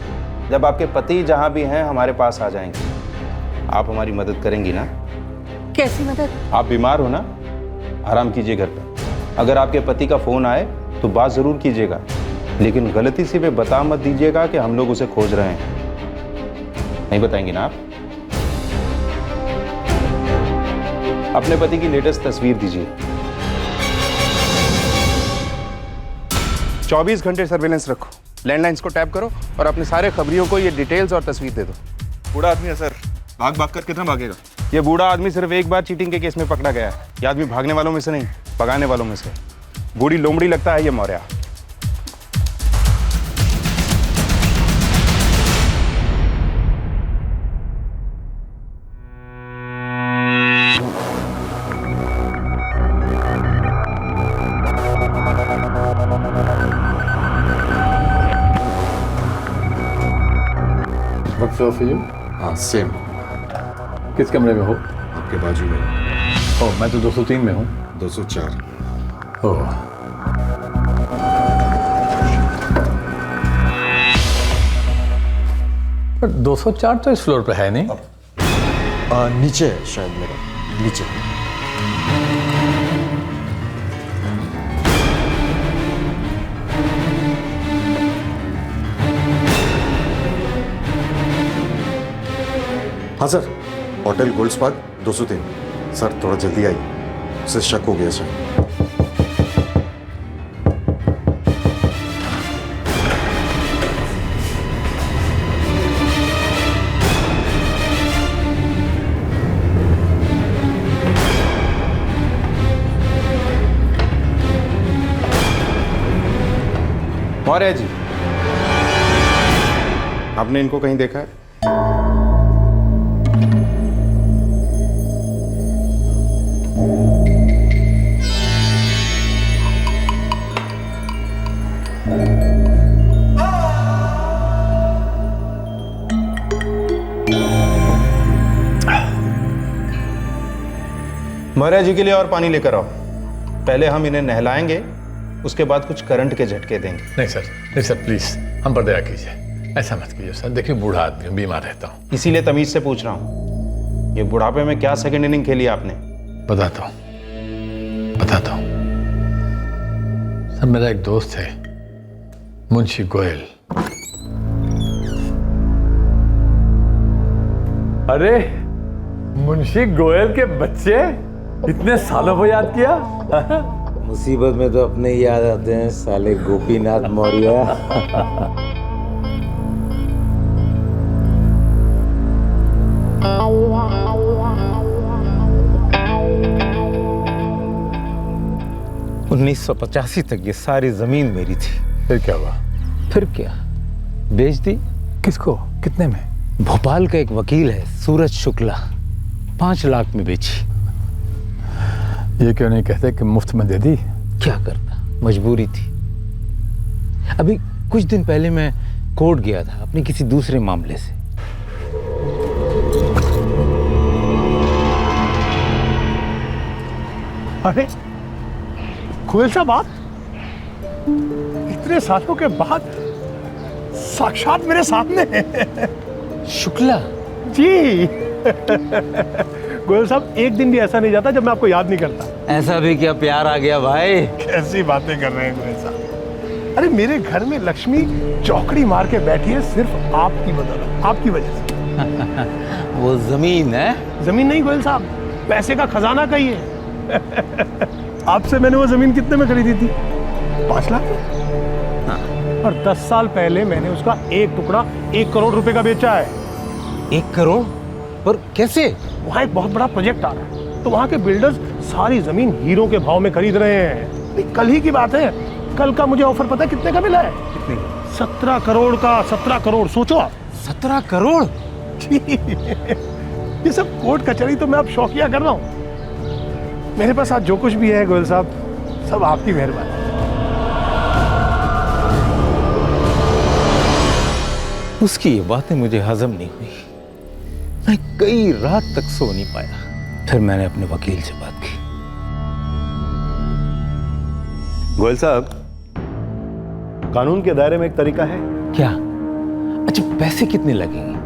जब आपके पति जहां भी हैं हमारे पास आ जाएंगे। आप हमारी मदद करेंगी ना? कैसी मदद? आप बीमार हो ना, आराम कीजिए घर पर। अगर आपके पति का फोन आए तो बात जरूर कीजिएगा, लेकिन गलती से भी बता मत दीजिएगा कि हम लोग उसे खोज रहे हैं। नहीं बताएंगी ना आप? अपने पति की लेटेस्ट तस्वीर दीजिए। 24 घंटे सर्वेलेंस रखो, लैंडलाइंस को टैप करो और अपने सारे खबरियों को ये डिटेल्स और तस्वीर दे दो। बूढ़ा आदमी है सर, भाग भाग कर कितना भागेगा? ये बूढ़ा आदमी सिर्फ एक बार चीटिंग के केस में पकड़ा गया है। ये आदमी भागने वालों में से नहीं, भगाने वालों में से। बूढ़ी लोमड़ी लगता है ये मौर्य। हाँ सेम। किस कमरे में हो? आपके बाजू में। ओह, मैं तो 203 में हूँ। 204। ओह, पर 204 तो इस फ्लोर पे है नहीं। नीचे है शायद, मेरा नीचे। हाँ sir, hotel gold spark 203। Sir थोड़ा जल्दी आइए, उसे शक हो गया सर। मौर्य जी, आपने इनको कहीं देखा है? मौर्य जी के लिए और पानी लेकर आओ। पहले हम इन्हें नहलाएंगे, उसके बाद कुछ करंट के झटके देंगे। नहीं सर प्लीज, हम पर दया कीजिए। ऐसा मत कीजिए सर, देखिए बूढ़ा आदमी हूँ, बीमार रहता हूँ। इसीलिए तमीज से पूछ रहा हूँ, ये बुढ़ापे में क्या सेकंड इनिंग खेली आपने? बताता हूँ। सर मेरा एक दोस्त है मुंशी गोयल। अरे मुंशी गोयल के बच्चे, इतने सालों को याद किया। मुसीबत में तो अपने ही याद आते हैं साले गोपीनाथ मौर्य। उन्नीस 1985 तक ये सारी जमीन मेरी थी। फिर क्या हुआ? फिर क्या, बेच दी। किसको, कितने में? भोपाल का एक वकील है सूरज शुक्ला, 5 लाख में बेची। ये क्यों नहीं कहते कि मुफ्त में दे दी? क्या करता, मजबूरी थी। अभी कुछ दिन पहले मैं कोर्ट गया था अपने किसी दूसरे मामले से। अरे गोयल साहब, आप इतने सालों के बाद साक्षात मेरे सामने हैं। शुक्ला जी। गोयल साहब, एक दिन भी ऐसा नहीं जाता जब मैं आपको याद नहीं करता। ऐसा भी क्या प्यार आ गया भाई? कैसी बातें कर रहे हैं गोयल साहब। अरे मेरे घर में लक्ष्मी चौकड़ी मार के बैठी है सिर्फ आपकी बदौलत, आपकी वजह से। वो जमीन है? जमीन नहीं गोयल साहब, पैसे का खजाना कहिए। आपसे मैंने वो जमीन कितने में खरीदी थी? 5 लाख। हाँ। और 10 साल पहले मैंने उसका एक टुकड़ा 1 करोड़ रुपए का बेचा है। 1 करोड़? पर कैसे? वहाँ एक बहुत बड़ा प्रोजेक्ट आ रहा है, तो वहाँ के बिल्डर्स सारी जमीन हीरो के भाव में खरीद रहे हैं। कल ही की बात है, कल का मुझे ऑफर पता है कितने का मिला है? कितने? 17 करोड़ का। 17 करोड़, सोचो आप। 17 करोड़? ये सब कोर्ट कचहरी तो मैं अब शौकिया कर रहा हूँ। मेरे पास आज जो कुछ भी है गोयल साहब, सब आपकी मेहरबानी। उसकी ये बातें मुझे हजम नहीं हुई। मैं कई रात तक सो नहीं पाया। फिर मैंने अपने वकील से बात की। गोयल साहब, कानून के दायरे में एक तरीका है। क्या? अच्छा, पैसे कितने लगेंगे?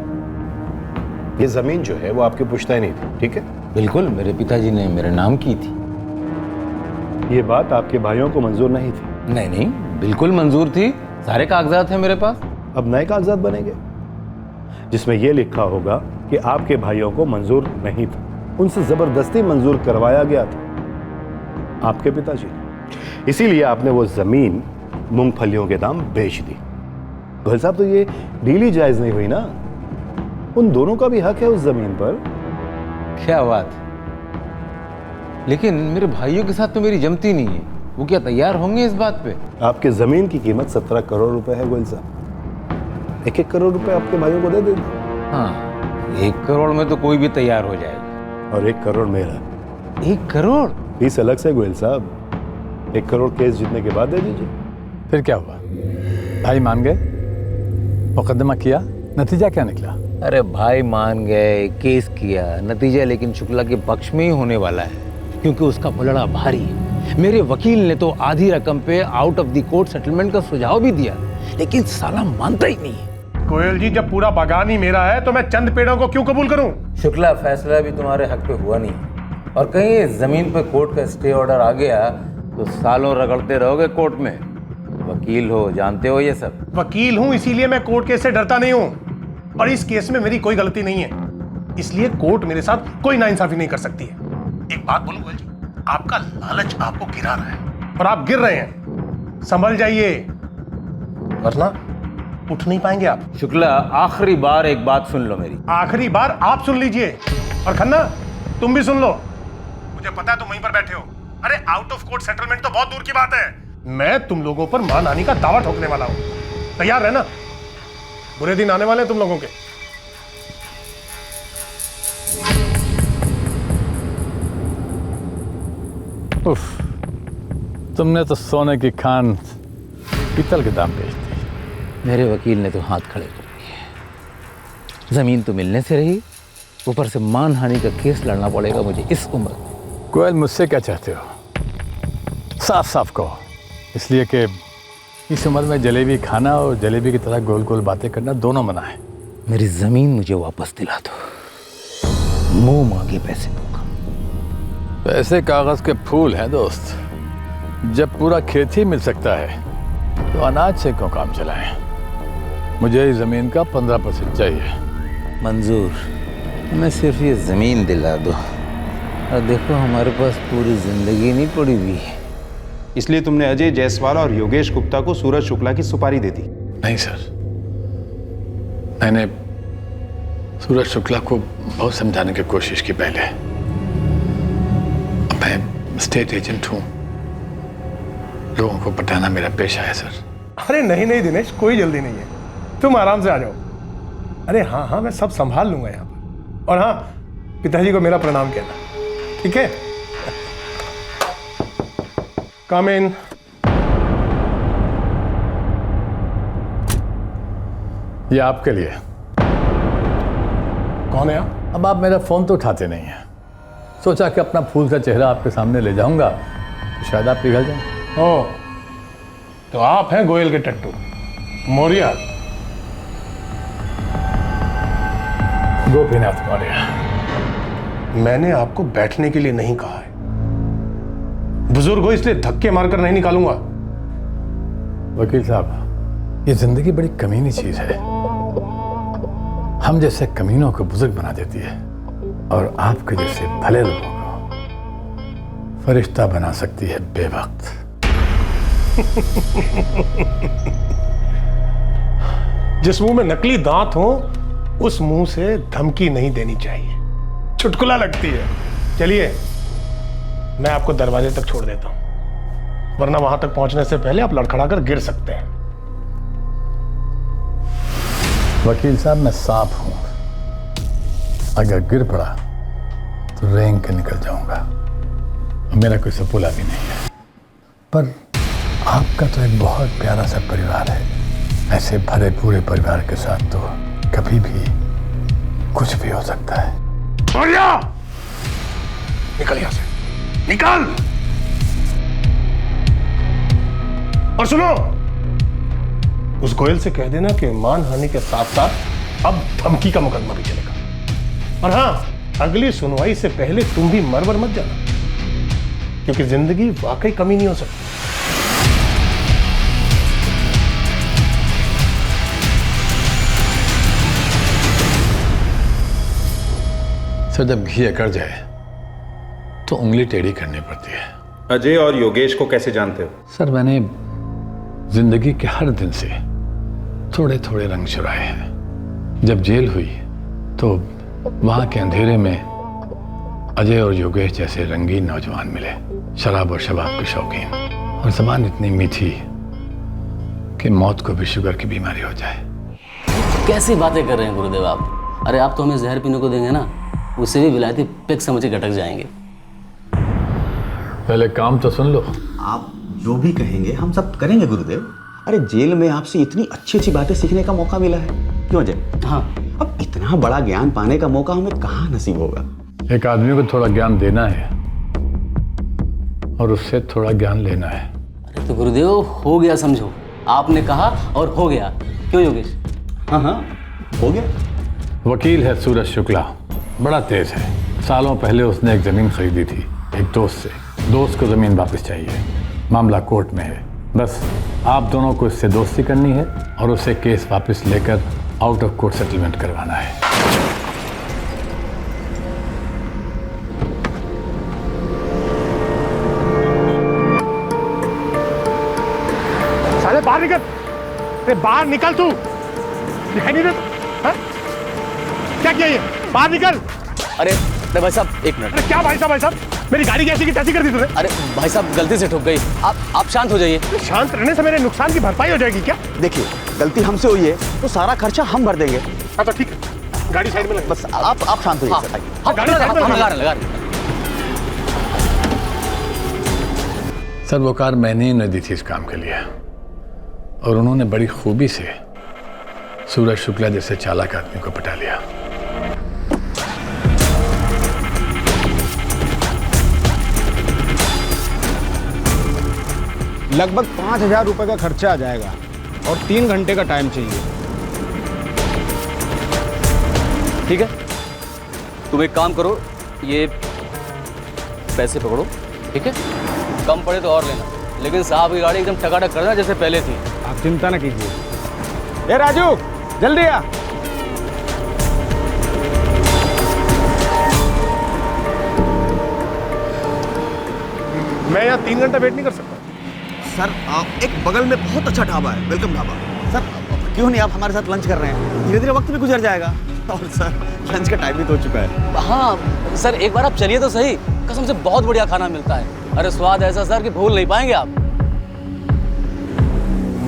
ये जमीन जो है वो आपकी पुश्तैनी थी, ठीक है? बिल्कुल, मेरे पिताजी ने मेरे नाम की थी। ये बात आपके भाइयों को मंजूर नहीं थी? नहीं नहीं, बिल्कुल मंजूर थी। सारे कागजात हैं मेरे पास। अब नए कागजात बनेंगे जिसमें यह लिखा होगा कि आपके भाइयों को मंजूर नहीं था, उनसे जबरदस्ती मंजूर करवाया गया था आपके पिताजी ने। इसीलिए आपने वो जमीन मूंगफलियों के दाम बेच दी। गोयल साहब, तो ये डील ही जायज नहीं हुई ना। उन दोनों का भी हक है उस जमीन पर। क्या बात, लेकिन मेरे भाइयों के साथ तो मेरी जमती नहीं है। वो क्या तैयार होंगे इस बात पे? आपके जमीन की कीमत 17 करोड़ रुपए है गोयल साहब। 1-1 करोड़ रुपए आपके भाइयों को दे दे। हाँ, 1 करोड़ में तो कोई भी तैयार हो जाएगा। और 1 करोड़ मेरा। 1 करोड़? फीस अलग से गोयल साहब। 1 करोड़ केस जीतने के बाद दे दीजिए। फिर क्या हुआ? भाई मान गए, मुकदमा किया, नतीजा क्या निकला? अरे भाई मान गए, केस किया, नतीजा लेकिन शुक्ला के पक्ष में ही होने वाला है, क्योंकि उसका पलड़ा भारी है। मेरे वकील ने तो आधी रकम पे out of the court settlement का सुझाव भी दिया, लेकिन साला मानता ही नहीं है। गोयल जी, जब पूरा बागान ही मेरा है तो मैं चंद पेड़ों को क्यों कबूल करूं? शुक्ला, फैसला भी तुम्हारे हक पे हुआ नहीं, और कहीं इस जमीन पे कोर्ट का स्टे ऑर्डर आ गया तो सालों रगड़ते रहोगे कोर्ट में। वकील हो, जानते हो ये सब। वकील हूं, इसीलिए मैं कोर्ट केस से डरता नहीं हूं, और इस केस में मेरी कोई गलती नहीं है, इसलिए कोर्ट मेरे साथ कोई नाइंसाफी नहीं कर सकती है। एक बात बोलूं गोयल जी, आपका लालच आपको गिरा रहा है और आप गिर रहे हैं। संभल जाइए, वरना उठ नहीं पाएंगे आप। शुक्ला, आखिरी बार एक बात सुन लो मेरी। आखिरी बार आप सुन लीजिए, और खन्ना तुम भी सुन लो। मुझे पता है तुम वहीं पर बैठे हो। अरे आउट ऑफ कोर्ट सेटलमेंट तो बहुत दूर की बात है, मैं तुम लोगों पर मानहानि का दावा ठोकने वाला हूं। तैयार रहना, बुरे दिन आने वाले हैं तुम लोगों के। उफ, तुमने तो सोने की खान पीतल के दाम बेच दी। मेरे वकील ने तो हाथ खड़े कर दिए। जमीन तो मिलने से रही, ऊपर से मानहानि का केस लड़ना पड़ेगा मुझे इस उम्र में। गोयल, मुझसे क्या चाहते हो? साफ साफ कहो, इसलिए कि इस उम्र में जलेबी खाना और जलेबी की तरह गोल गोल बातें करना दोनों मना है। मेरी जमीन मुझे वापस दिला दो, मुंह मांगे पैसे दूंगा। पैसे कागज के फूल हैं दोस्त। जब पूरा खेत ही मिल सकता है तो अनाज से क्यों काम चलाएं? मुझे इस जमीन का 15% चाहिए। मंजूर, हमें सिर्फ ये ज़मीन दिला दो और देखो हमारे पास पूरी ज़िंदगी नहीं पड़ी हुई। इसलिए तुमने अजय जायसवाल और योगेश गुप्ता को सूरज शुक्ला की सुपारी दे दी? नहीं सर, मैंने सूरज शुक्ला को बहुत समझाने की कोशिश की पहले। मैं स्टेट एजेंट हूँ, लोगों को पटाना मेरा पेशा है सर। अरे नहीं नहीं दिनेश, कोई जल्दी नहीं है, तुम आराम से आ जाओ। अरे हाँ हाँ, मैं सब संभाल लूंगा यहाँ पर। और हाँ, पिताजी को मेरा प्रणाम कहना, ठीक है? कम इन। ये आपके लिए। कौन है आप? अब आप मेरा फोन तो उठाते नहीं हैं। सोचा कि अपना फूल सा चेहरा आपके सामने ले जाऊंगा तो शायद आप पिघल जाएं। ओह, तो आप हैं गोयल के टट्टू मौर्य? गोपीनाथ मौर्य। मैंने आपको बैठने के लिए नहीं कहा है, बुजुर्ग हो इसलिए धक्के मारकर नहीं निकालूंगा। वकील साहब, ये जिंदगी बड़ी कमीनी चीज है। हम जैसे कमीनों को बुजुर्ग बना देती है और आपके जैसे भले लोगों को फरिश्ता बना सकती है बेवक्त। जिस मुंह में नकली दांत हो उस मुंह से धमकी नहीं देनी चाहिए, चुटकुला लगती है। चलिए, मैं आपको दरवाजे तक छोड़ देता हूं, वरना वहां तक पहुंचने से पहले आप लड़खड़ा कर गिर सकते हैं। वकील साहब, मैं सांप हूं, अगर गिर पड़ा तो रेंग के निकल जाऊंगा। मेरा कोई सपूला भी नहीं है, पर आपका तो एक बहुत प्यारा सा परिवार है। ऐसे भरे पूरे परिवार के साथ तो कभी भी कुछ भी हो सकता है। निकल यहां से, निकल। और सुनो, उस गोयल से कह देना कि मानहानि के साथ साथ अब धमकी का मुकदमा भी चलेगा। और हां, अगली सुनवाई से पहले तुम भी मरवर मत जाना, क्योंकि जिंदगी वाकई कमी नहीं हो सकती। सर, जब घी अकड़ जाए तो उंगली टेढ़ी करनी पड़ती है। अजय और योगेश को कैसे जानते हो? सर, मैंने जिंदगी के हर दिन से थोड़े थोड़े रंग चुराए हैं। जब जेल हुई तो वहां के अंधेरे में अजय और योगेश जैसे रंगीन नौजवान मिले, शराब और शबाब के शौकीन, और जबान इतनी मीठी कि मौत को भी शुगर की बीमारी हो जाए। कैसी बातें कर रहे हैं गुरुदेव आप? अरे आप तो हमें जहर पीने को देंगे ना, उससे भी विलायती पेक समझ के गटक जाएंगे। पहले काम तो सुन लो। आप जो भी कहेंगे हम सब करेंगे गुरुदेव। अरे जेल में आपसे इतनी अच्छी अच्छी बातें सीखने का मौका मिला है, क्यों अजय? हाँ, अब इतना बड़ा ज्ञान पाने का मौका हमें कहाँ नसीब होगा। एक आदमी को थोड़ा ज्ञान देना है और उससे थोड़ा ज्ञान लेना है। अरे तो गुरुदेव, हो गया समझो, आपने कहा और हो गया। क्यों योगेश? हाँ हाँ, हो गया। वकील है सूरज शुक्ला, बड़ा तेज है। सालों पहले उसने एक जमीन खरीदी थी एक दोस्त से। दोस्त को जमीन वापस चाहिए, मामला कोर्ट में है। बस आप दोनों को इससे दोस्ती करनी है और उसे केस वापस लेकर आउट ऑफ कोर्ट सेटलमेंट करवाना है। साले बाहर निकल, अरे बाहर निकल, तू दिखाई नहीं देता? क्या किया ये? बाहर निकल। अरे भाई साहब, एक मिनट। अरे क्या भाई साहब? भाई साहब, मेरी गाड़ी कैसी की तैसी कर दी तूने? अरे भाई साहब, गलती से ठुक गई। आप शांत हो जाइए। शांत रहने से मेरे नुकसान की भरपाई हो जाएगी क्या? देखिए, गलती हमसे हुई है तो सारा खर्चा हम भर देंगे। हाँ तो ठीक है, गाड़ी साइड में लगा। बस आप शांत होइए। हाँ, गाड़ी साइड में लगा रहे। सर, वो कार मैंने ही न दी थी इस काम के लिए, और उन्होंने बड़ी खूबी से सूरज शुक्ला जैसे चालाक आदमी को पटा लिया। लगभग 5,000 रुपए का खर्चा आ जाएगा और 3 घंटे का टाइम चाहिए। ठीक है, तुम एक काम करो, ये पैसे पकड़ो, ठीक है? कम पड़े तो और लेना, लेकिन साहब की गाड़ी एकदम टकाटक करना जैसे पहले थी। आप चिंता ना कीजिए। ए राजू, जल्दी आ। मैं यहाँ 3 घंटा वेट नहीं कर सकता। सर आप एक बगल में बहुत अच्छा ढाबा है, वेलकम ढाबा। सर क्यों नहीं आप हमारे साथ लंच कर रहे हैं? धीरे धीरे वक्त भी गुजर जाएगा और सर लंच का टाइम भी तो हो चुका है। हाँ सर, एक बार आप चलिए तो सही, कसम से बहुत बढ़िया खाना मिलता है। अरे स्वाद ऐसा सर कि भूल नहीं पाएंगे आप।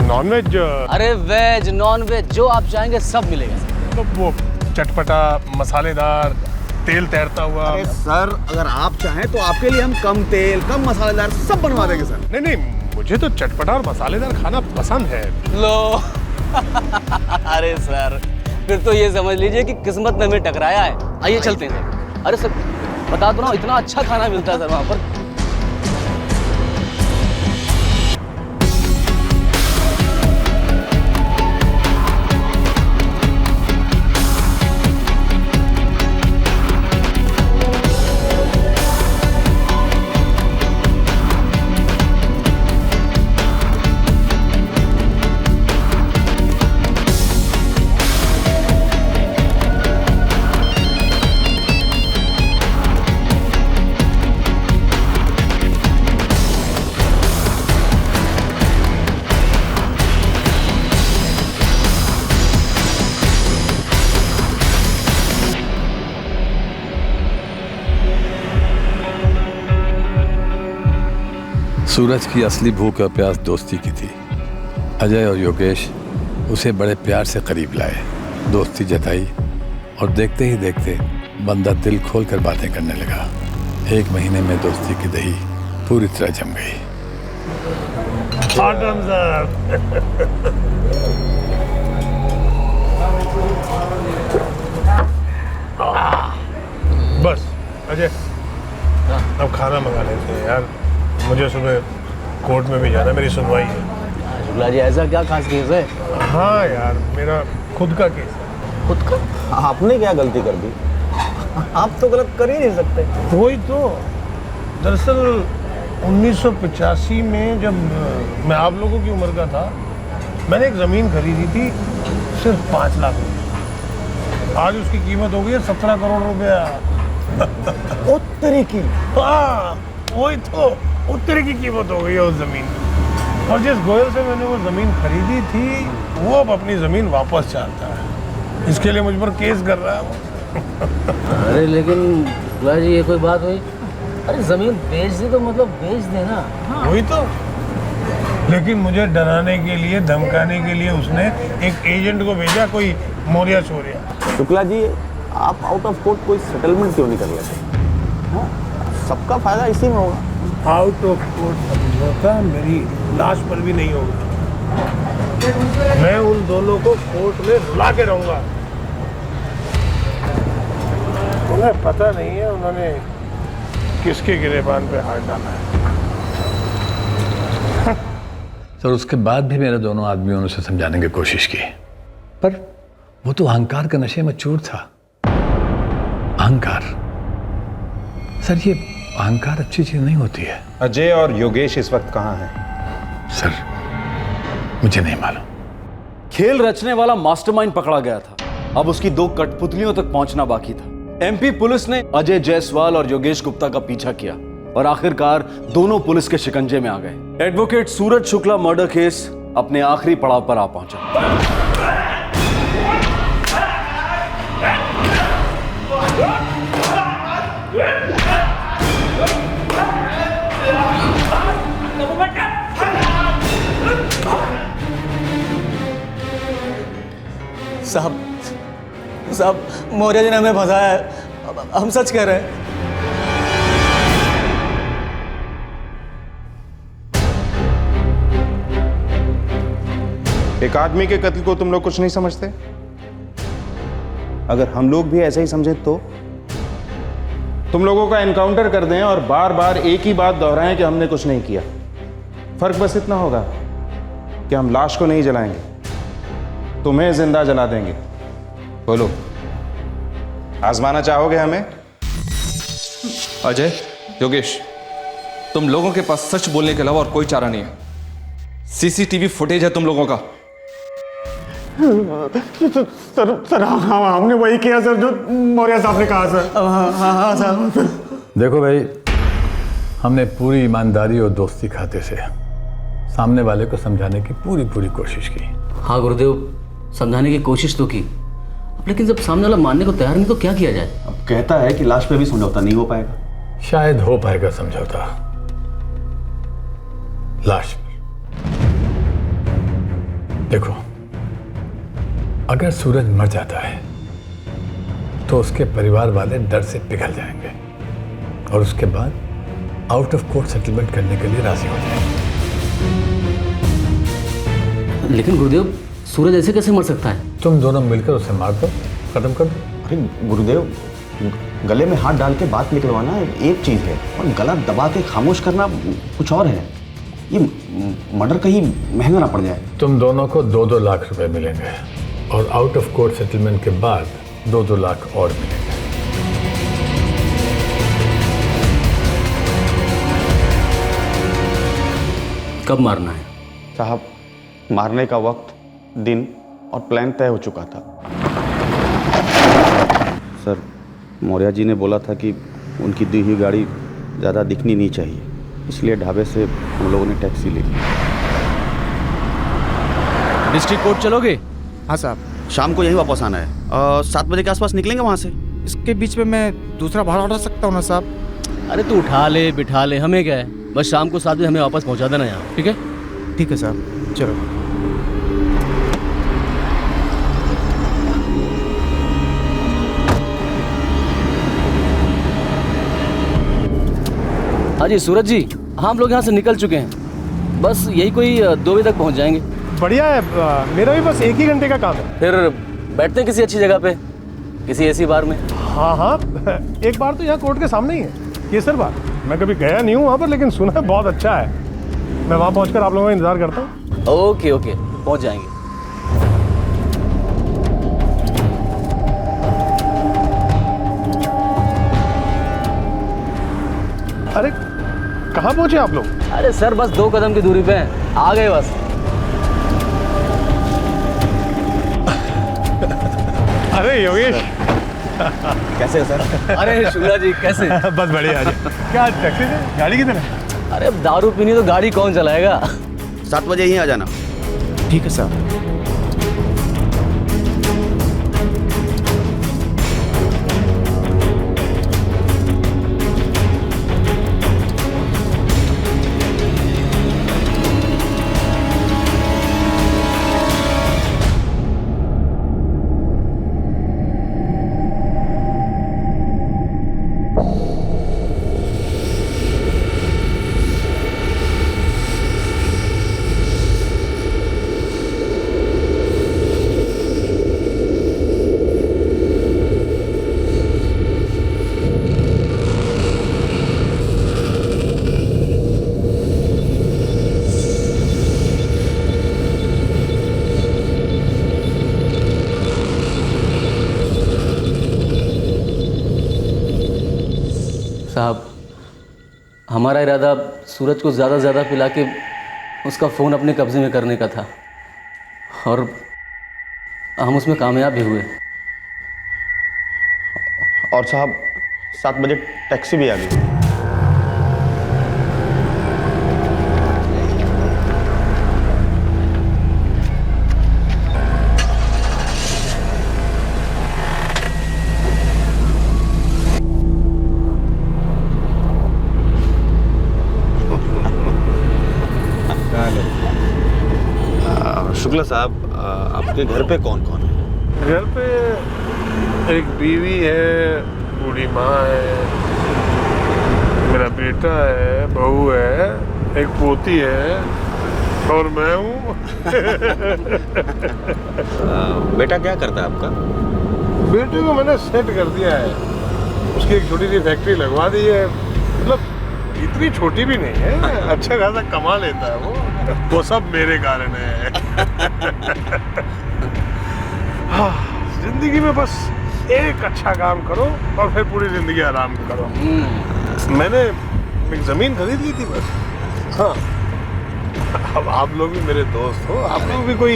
नॉनवेज? अरे वेज नॉन वेज जो आप चाहेंगे सब मिलेगा सर। तो वो चटपटा, मसालेदार, तेल तैरता हुआ। अरे सर अगर आप चाहें तो आपके लिए हम कम तेल कम मसालेदार सब बनवा देंगे सर। नहीं नहीं, मुझे तो चटपटा और मसालेदार खाना पसंद है। लो अरे सर फिर तो ये समझ लीजिए कि किस्मत ने हमें टकराया है। आइए चलते हैं सर। अरे सर बता दो ना, इतना अच्छा खाना मिलता है सर वहाँ पर। सूरज की असली भूख और प्यास दोस्ती की थी। अजय और योगेश उसे बड़े प्यार से करीब लाए, दोस्ती जताई और देखते ही देखते बंदा दिल खोल कर बातें करने लगा। 1 महीने में दोस्ती की दही पूरी तरह जम गई। बस अजय, अब खाना मंगा लेते हैं यार, मुझे सुबह कोर्ट में भी जाना, मेरी सुनवाई है। शुक्ला जी ऐसा क्या खास केस है? हाँ यार, मेरा खुद का केस है। खुद का? आपने क्या गलती कर दी? आप तो गलत कर ही नहीं सकते। वही तो, दरअसल 1985 में जब मैं आप लोगों की उम्र का था, मैंने एक ज़मीन खरीदी थी सिर्फ 5 लाख रुपये। आज उसकी कीमत हो गई है 17 करोड़ रुपया। उत्तरी की? हाँ वही तो, उत्तरी की कीमत हो गई है उस ज़मीन की। और जिस गोयल से मैंने वो ज़मीन खरीदी थी वो अब अपनी ज़मीन वापस चाहता है। इसके लिए मुझ पर केस कर रहा है वो। अरे लेकिन शुक्ला जी ये कोई बात हुई? अरे जमीन बेच दी तो मतलब बेच देना। हाँ। वही तो, लेकिन मुझे डराने के लिए धमकाने के लिए उसने एक एजेंट को भेजा, कोई मोरिया चोरिया। शुक्ला जी आप आउट ऑफ कोर्ट कोई सेटलमेंट क्यों नहीं कर लेते? हाँ? सबका फायदा इसी में होगा। आउट ऑफ कोर्ट समझौता मेरी लाश पर भी नहीं होगा। मैं उन दोनों को कोर्ट में रुला के रहूंगा। उन्हें पता नहीं है उन्होंने किसके गिरेबान पे हाथ डाला है। सर उसके बाद भी मेरे दोनों आदमियों ने उसे समझाने की कोशिश की, पर वो तो अहंकार के नशे में चूर था। अहंकार सर, ये अहंकार अच्छी चीज नहीं होती है। अजय और योगेश इस वक्त कहाँ हैं? सर मुझे नहीं मालूम। खेल रचने वाला मास्टरमाइंड पकड़ा गया था, अब उसकी 2 कठपुतलियों तक पहुंचना बाकी था। एमपी पुलिस ने अजय जायसवाल और योगेश गुप्ता का पीछा किया और आखिरकार दोनों पुलिस के शिकंजे में आ गए। एडवोकेट सूरज शुक्ला मर्डर केस अपने आखिरी पड़ाव पर आ पहुंचा। साहब मौर्य जी ने हमें फंसाया है, हम सच कह रहे हैं। एक आदमी के कत्ल को तुम लोग कुछ नहीं समझते? अगर हम लोग भी ऐसा ही समझे तो तुम लोगों का एनकाउंटर कर दें और बार बार एक ही बात दोहराएं कि हमने कुछ नहीं किया। फर्क बस इतना होगा कि हम लाश को नहीं जलाएंगे, तुम्हें जिंदा जला देंगे। बोलो, आजमाना चाहोगे हमें? अजय, योगेश, तुम लोगों के पास सच बोलने के अलावा और कोई चारा नहीं है। सीसीटीवी फुटेज है तुम लोगों का। सर हमने वही किया सर जो मौर्य साहब ने कहा सर। हाँ साहब। देखो भाई, हमने पूरी ईमानदारी और दोस्ती खाते से सामने वाले को समझाने की पूरी कोशिश की। हाँ गुरुदेव, समझाने की कोशिश तो की, लेकिन जब सामने वाला मानने को तैयार नहीं तो क्या किया जाए? अब कहता है कि लास्ट पे भी समझौता नहीं हो पाएगा। शायद हो पाएगा समझौता लाश पर। देखो, अगर सूरज मर जाता है तो उसके परिवार वाले डर से पिघल जाएंगे और उसके बाद आउट ऑफ कोर्ट सेटलमेंट करने के लिए राजी हो जाएंगे। लेकिन गुरुदेव, सूरज ऐसे कैसे मर सकता है? तुम दोनों मिलकर उसे मार दो, खत्म कर दो। अरे गुरुदेव, गले में हाथ डाल के बात निकलवाना एक चीज़ है और गला दबा के खामोश करना कुछ और है। ये मर्डर कहीं महंगा ना पड़ जाए। तुम दोनों को 2-2 लाख रुपए मिलेंगे और आउट ऑफ कोर्ट सेटलमेंट के बाद 2-2 लाख और मिलेंगे। कब मारना है? साहब, मारने का वक्त, दिन और प्लान तय हो चुका था। सर, मौर्या जी ने बोला था कि उनकी दी हुई गाड़ी ज़्यादा दिखनी नहीं चाहिए, इसलिए ढाबे से हम लोगों ने टैक्सी ली। डिस्ट्रिक्ट कोर्ट चलोगे? हाँ साहब, शाम को यही वापस आना है। 7 बजे के आसपास निकलेंगे वहाँ से। इसके बीच में मैं दूसरा भाड़ा उठा सकता हूँ ना साहब? अरे तू उठा ले, बिठा ले, हमें क्या है, बस शाम को 7 बजे हमें वापस पहुंचा देना यहाँ, ठीक है? ठीक है साहब, चलो। हाँ जी सूरज जी, हाँ हम लोग यहाँ से निकल चुके हैं, बस यही कोई 2 बजे तक पहुँच जाएंगे। बढ़िया है, मेरा भी बस 1 ही घंटे का काम है। फिर बैठते हैं किसी अच्छी जगह पे, किसी ऐसी बार में। हाँ, एक बार तो यहाँ कोर्ट के सामने ही है, केसर बार। मैं कभी गया नहीं हूँ वहाँ पर, लेकिन सुना है बहुत अच्छा है। मैं वहाँ पहुँचकर आप लोगों का इंतजार करता हूँ। ओके पहुँच जाएंगे। अरे कहाँ पहुँचे आप लोग? अरे सर, बस 2 कदम की दूरी पे हैं, आ गए बस। अरे योगेश, कैसे है सर? अरे शुक्ला जी, कैसे? बस बढ़िया। क्या टैक्सी से? गाड़ी किधर है? अरे अब दारू पीनी तो गाड़ी कौन चलाएगा? 7 बजे ही आ जाना। ठीक है साहब। साहब, हमारा इरादा सूरज को ज़्यादा से ज़्यादा पिला के उसका फ़ोन अपने कब्ज़े में करने का था और हम उसमें कामयाब भी हुए। और साहब, 7 बजे टैक्सी भी आ गई। शुक्ला साहब, आपके घर पे कौन कौन है? घर पे एक बीवी है, बूढ़ी माँ है, मेरा बेटा है, बहू है, एक पोती है और मैं हूँ। बेटा क्या करता है आपका? बेटे को मैंने सेट कर दिया है, उसकी एक छोटी सी फैक्ट्री लगवा दी है। मतलब इतनी छोटी भी नहीं है, अच्छा खासा कमा लेता है वो सब मेरे कारण है। जिंदगी में बस एक अच्छा काम करो और फिर पूरी जिंदगी आराम करो। मैंने एक जमीन खरीद ली थी बस। हाँ, अब आप लोग भी मेरे दोस्त हो, आप लोग भी कोई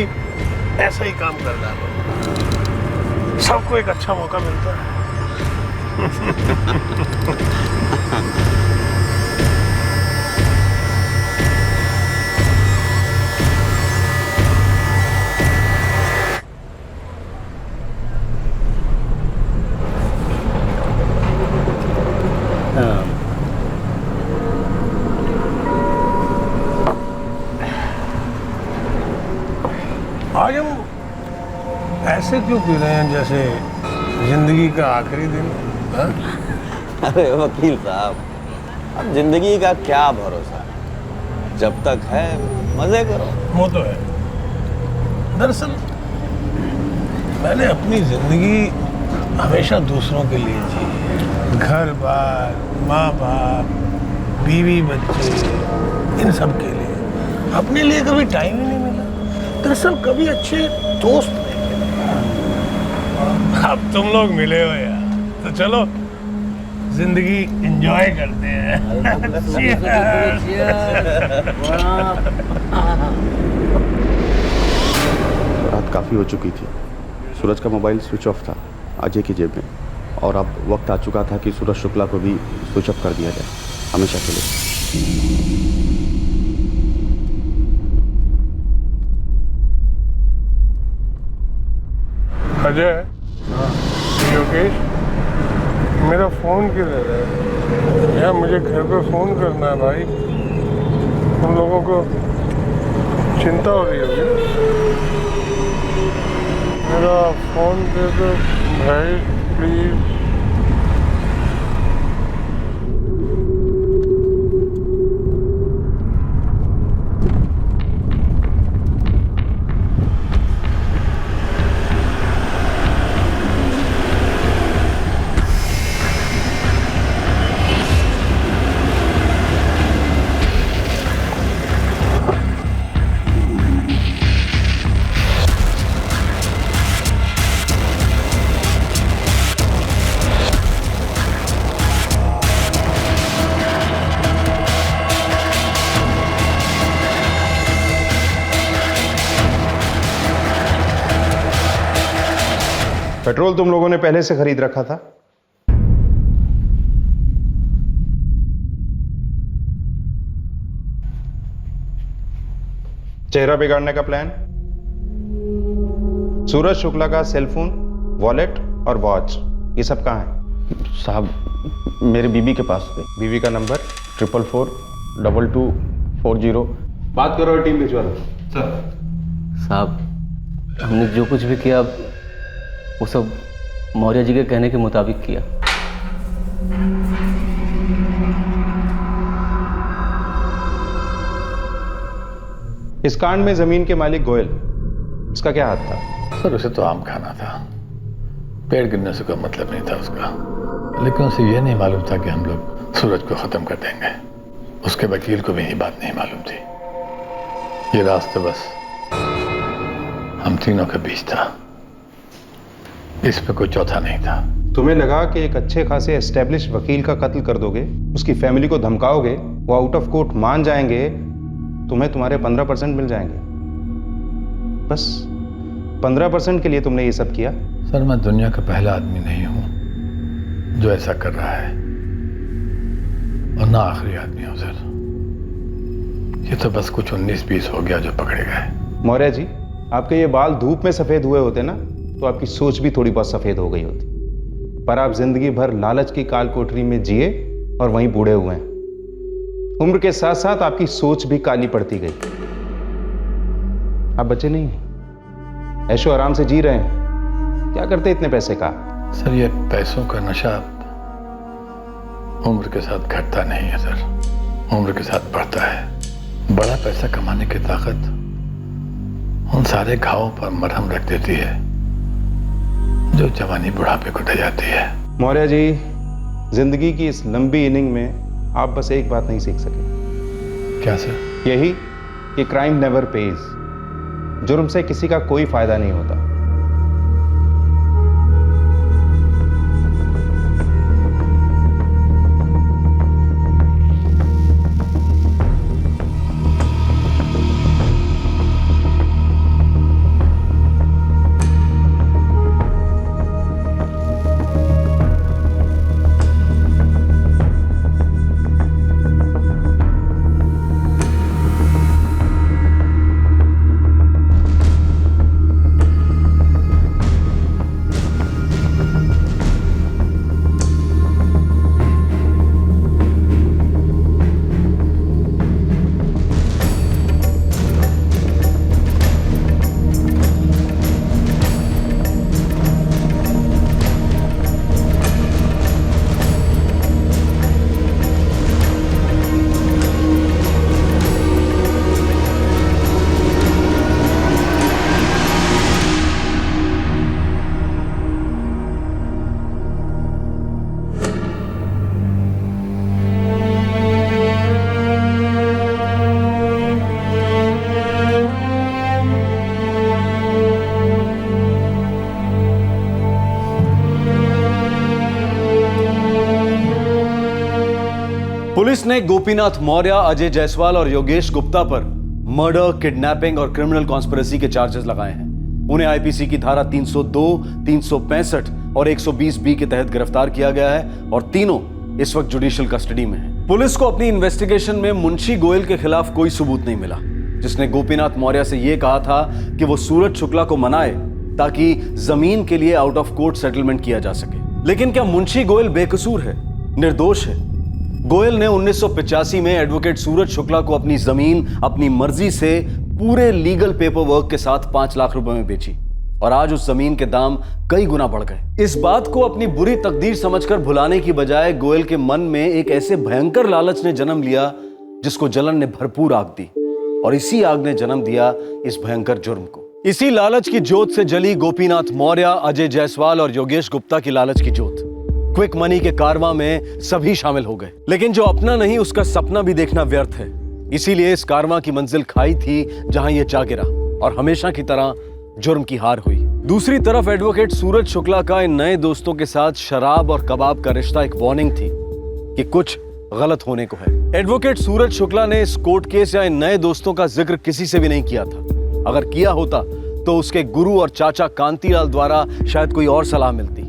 ऐसा ही काम कर डालो, सबको एक अच्छा मौका मिलता है। ऐसे क्यों पी रहे हैं जैसे जिंदगी का आखिरी दिन? हाँ? अरे वकील साहब, अब जिंदगी का क्या भरोसा, जब तक है मजे करो। वो तो है। दरअसल मैंने अपनी जिंदगी हमेशा दूसरों के लिए जी, घर बार, माँ बाप, बीवी बच्चे, इन सब के लिए। अपने लिए कभी टाइम ही नहीं मिला। दरअसल कभी अच्छे दोस्त नहीं मिले। अब तुम लोग मिले हो यार, तो चलो जिंदगी एंजॉय करते हैं। रात काफ़ी हो चुकी थी। सूरज का मोबाइल स्विच ऑफ था अजय की जेब में, और अब वक्त आ चुका था कि सूरज शुक्ला को भी स्विच ऑफ कर दिया जाए हमेशा के लिए। अजय, योगेश, मेरा फ़ोन किधर है यार? मुझे घर पे फ़ोन करना है भाई। हम लोगों को चिंता हो रही होगी ना। मेरा फ़ोन दे दो भाई प्लीज़। पेट्रोल तुम लोगों ने पहले से खरीद रखा था? चेहरा बिगाड़ने का प्लान? सूरज शुक्ला का सेलफोन, वॉलेट और वॉच, ये सब कहाँ है? साहब मेरे बीबी के पास है। बीबी का नंबर? 444240। बात करो, टीम भिजवा दो। सर साहब, हमने जो कुछ भी किया वो सब मौर्य जी के कहने के मुताबिक किया। इस कांड में जमीन के मालिक गोयल, उसका क्या हाथ था? सर उसे तो आम खाना था, पेड़ गिरने से कोई मतलब नहीं था उसका। लेकिन उसे यह नहीं मालूम था कि हम लोग सूरज को खत्म कर देंगे। उसके वकील को भी यही बात नहीं मालूम थी। ये रास्ता बस हम तीनों के बीच था, इस पे कोई चौथा नहीं था। तुम्हें लगा कि एक अच्छे खासे एस्टेब्लिश वकील का कत्ल कर दोगे, उसकी फैमिली को धमकाओगे, वो आउट ऑफ कोर्ट मान जाएंगे, तुम्हें तुम्हारे 15% मिल जाएंगे। बस 15% के लिए तुमने ये सब किया? सर मैं दुनिया का पहला आदमी नहीं हूं जो ऐसा कर रहा है, और ना आखिरी आदमी हूं सर। ये तो बस कुछ 19-20 हो गया जो पकड़े गए। मौर्य जी, आपके ये बाल धूप में सफेद हुए होते ना तो आपकी सोच भी थोड़ी बहुत सफेद हो गई होती, पर आप जिंदगी भर लालच की काल कोठरी में जिए और वहीं बूढ़े हुए हैं। उम्र के साथ साथ आपकी सोच भी काली पड़ती गई। आप बच्चे नहीं, ऐशो आराम से जी रहे हैं। क्या करते इतने पैसे का? सर ये पैसों का नशा उम्र के साथ घटता नहीं है सर, उम्र के साथ बढ़ता है। बड़ा पैसा कमाने की ताकत उन सारे घावों पर मरहम रख देती है जो जवानी बुढ़ापे को ढह जाती है। मौर्य जी, जिंदगी की इस लंबी इनिंग में आप बस एक बात नहीं सीख सके। क्या सर? यही कि क्राइम नेवर पेज। जुर्म से किसी का कोई फायदा नहीं होता। ने गोपीनाथ मौर्य, अजय जायसवाल और योगेश गुप्ता पर मर्डर, किडनैपिंग और क्रिमिनल कॉन्स्पिरेसी के चार्जेस लगाए हैं। उन्हें आईपीसी की धारा 302, 365 और 120 बी के तहत गिरफ्तार किया गया है और तीनों इस वक्त जुडिशियल कस्टडी में हैं। पुलिस को अपनी इन्वेस्टिगेशन में मुंशी गोयल के खिलाफ कोई सबूत नहीं मिला, जिसने गोपीनाथ मौर्य से यह कहा था कि वो सूरज शुक्ला को मनाए ताकि जमीन के लिए आउट ऑफ कोर्ट सेटलमेंट किया जा सके। लेकिन क्या मुंशी गोयल बेकसूर है, निर्दोष है? गोयल ने 1985 में एडवोकेट सूरज शुक्ला को अपनी जमीन अपनी मर्जी से पूरे लीगल पेपर वर्क के साथ 5 लाख रुपए में बेची और आज उस जमीन के दाम कई गुना बढ़ गए। इस बात को अपनी बुरी तकदीर समझकर भुलाने की बजाय गोयल के मन में एक ऐसे भयंकर लालच ने जन्म लिया जिसको जलन ने भरपूर आग दी और इसी आग ने जन्म दिया इस भयंकर जुर्म को। इसी लालच की जोत से जली गोपीनाथ मौर्य, अजय जायसवाल और योगेश गुप्ता की लालच की जोत। क्विक मनी के कारवां में सभी शामिल हो गए, लेकिन जो अपना नहीं उसका सपना भी देखना व्यर्थ है। इसीलिए इस कारवां की मंजिल खाई थी जहां यह जा गिरा और हमेशा की तरह जुर्म की हार हुई। दूसरी तरफ एडवोकेट सूरज शुक्ला का इन नए दोस्तों के साथ शराब और कबाब का रिश्ता एक वार्निंग थी कि कुछ गलत होने को है। एडवोकेट सूरज शुक्ला ने इस कोर्ट केस या इन नए दोस्तों का जिक्र किसी से भी नहीं किया था। अगर किया होता तो उसके गुरु और चाचा कांतीलाल द्वारा शायद कोई और सलाह मिलती,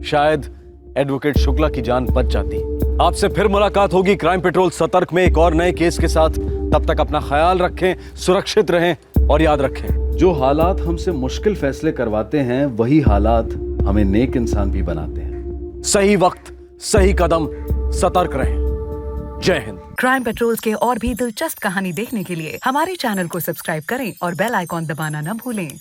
शायद एडवोकेट शुक्ला की जान बच जाती। आपसे फिर मुलाकात होगी क्राइम पेट्रोल सतर्क में एक और नए केस के साथ। तब तक अपना ख्याल रखें, सुरक्षित रहें और याद रखें, जो हालात हमसे मुश्किल फैसले करवाते हैं वही हालात हमें नेक इंसान भी बनाते हैं। सही वक्त, सही कदम, सतर्क रहें। जय हिंद। क्राइम पेट्रोल के और भी दिलचस्प कहानी देखने के लिए हमारे चैनल को सब्सक्राइब करें और बेल आइकॉन दबाना न भूलें।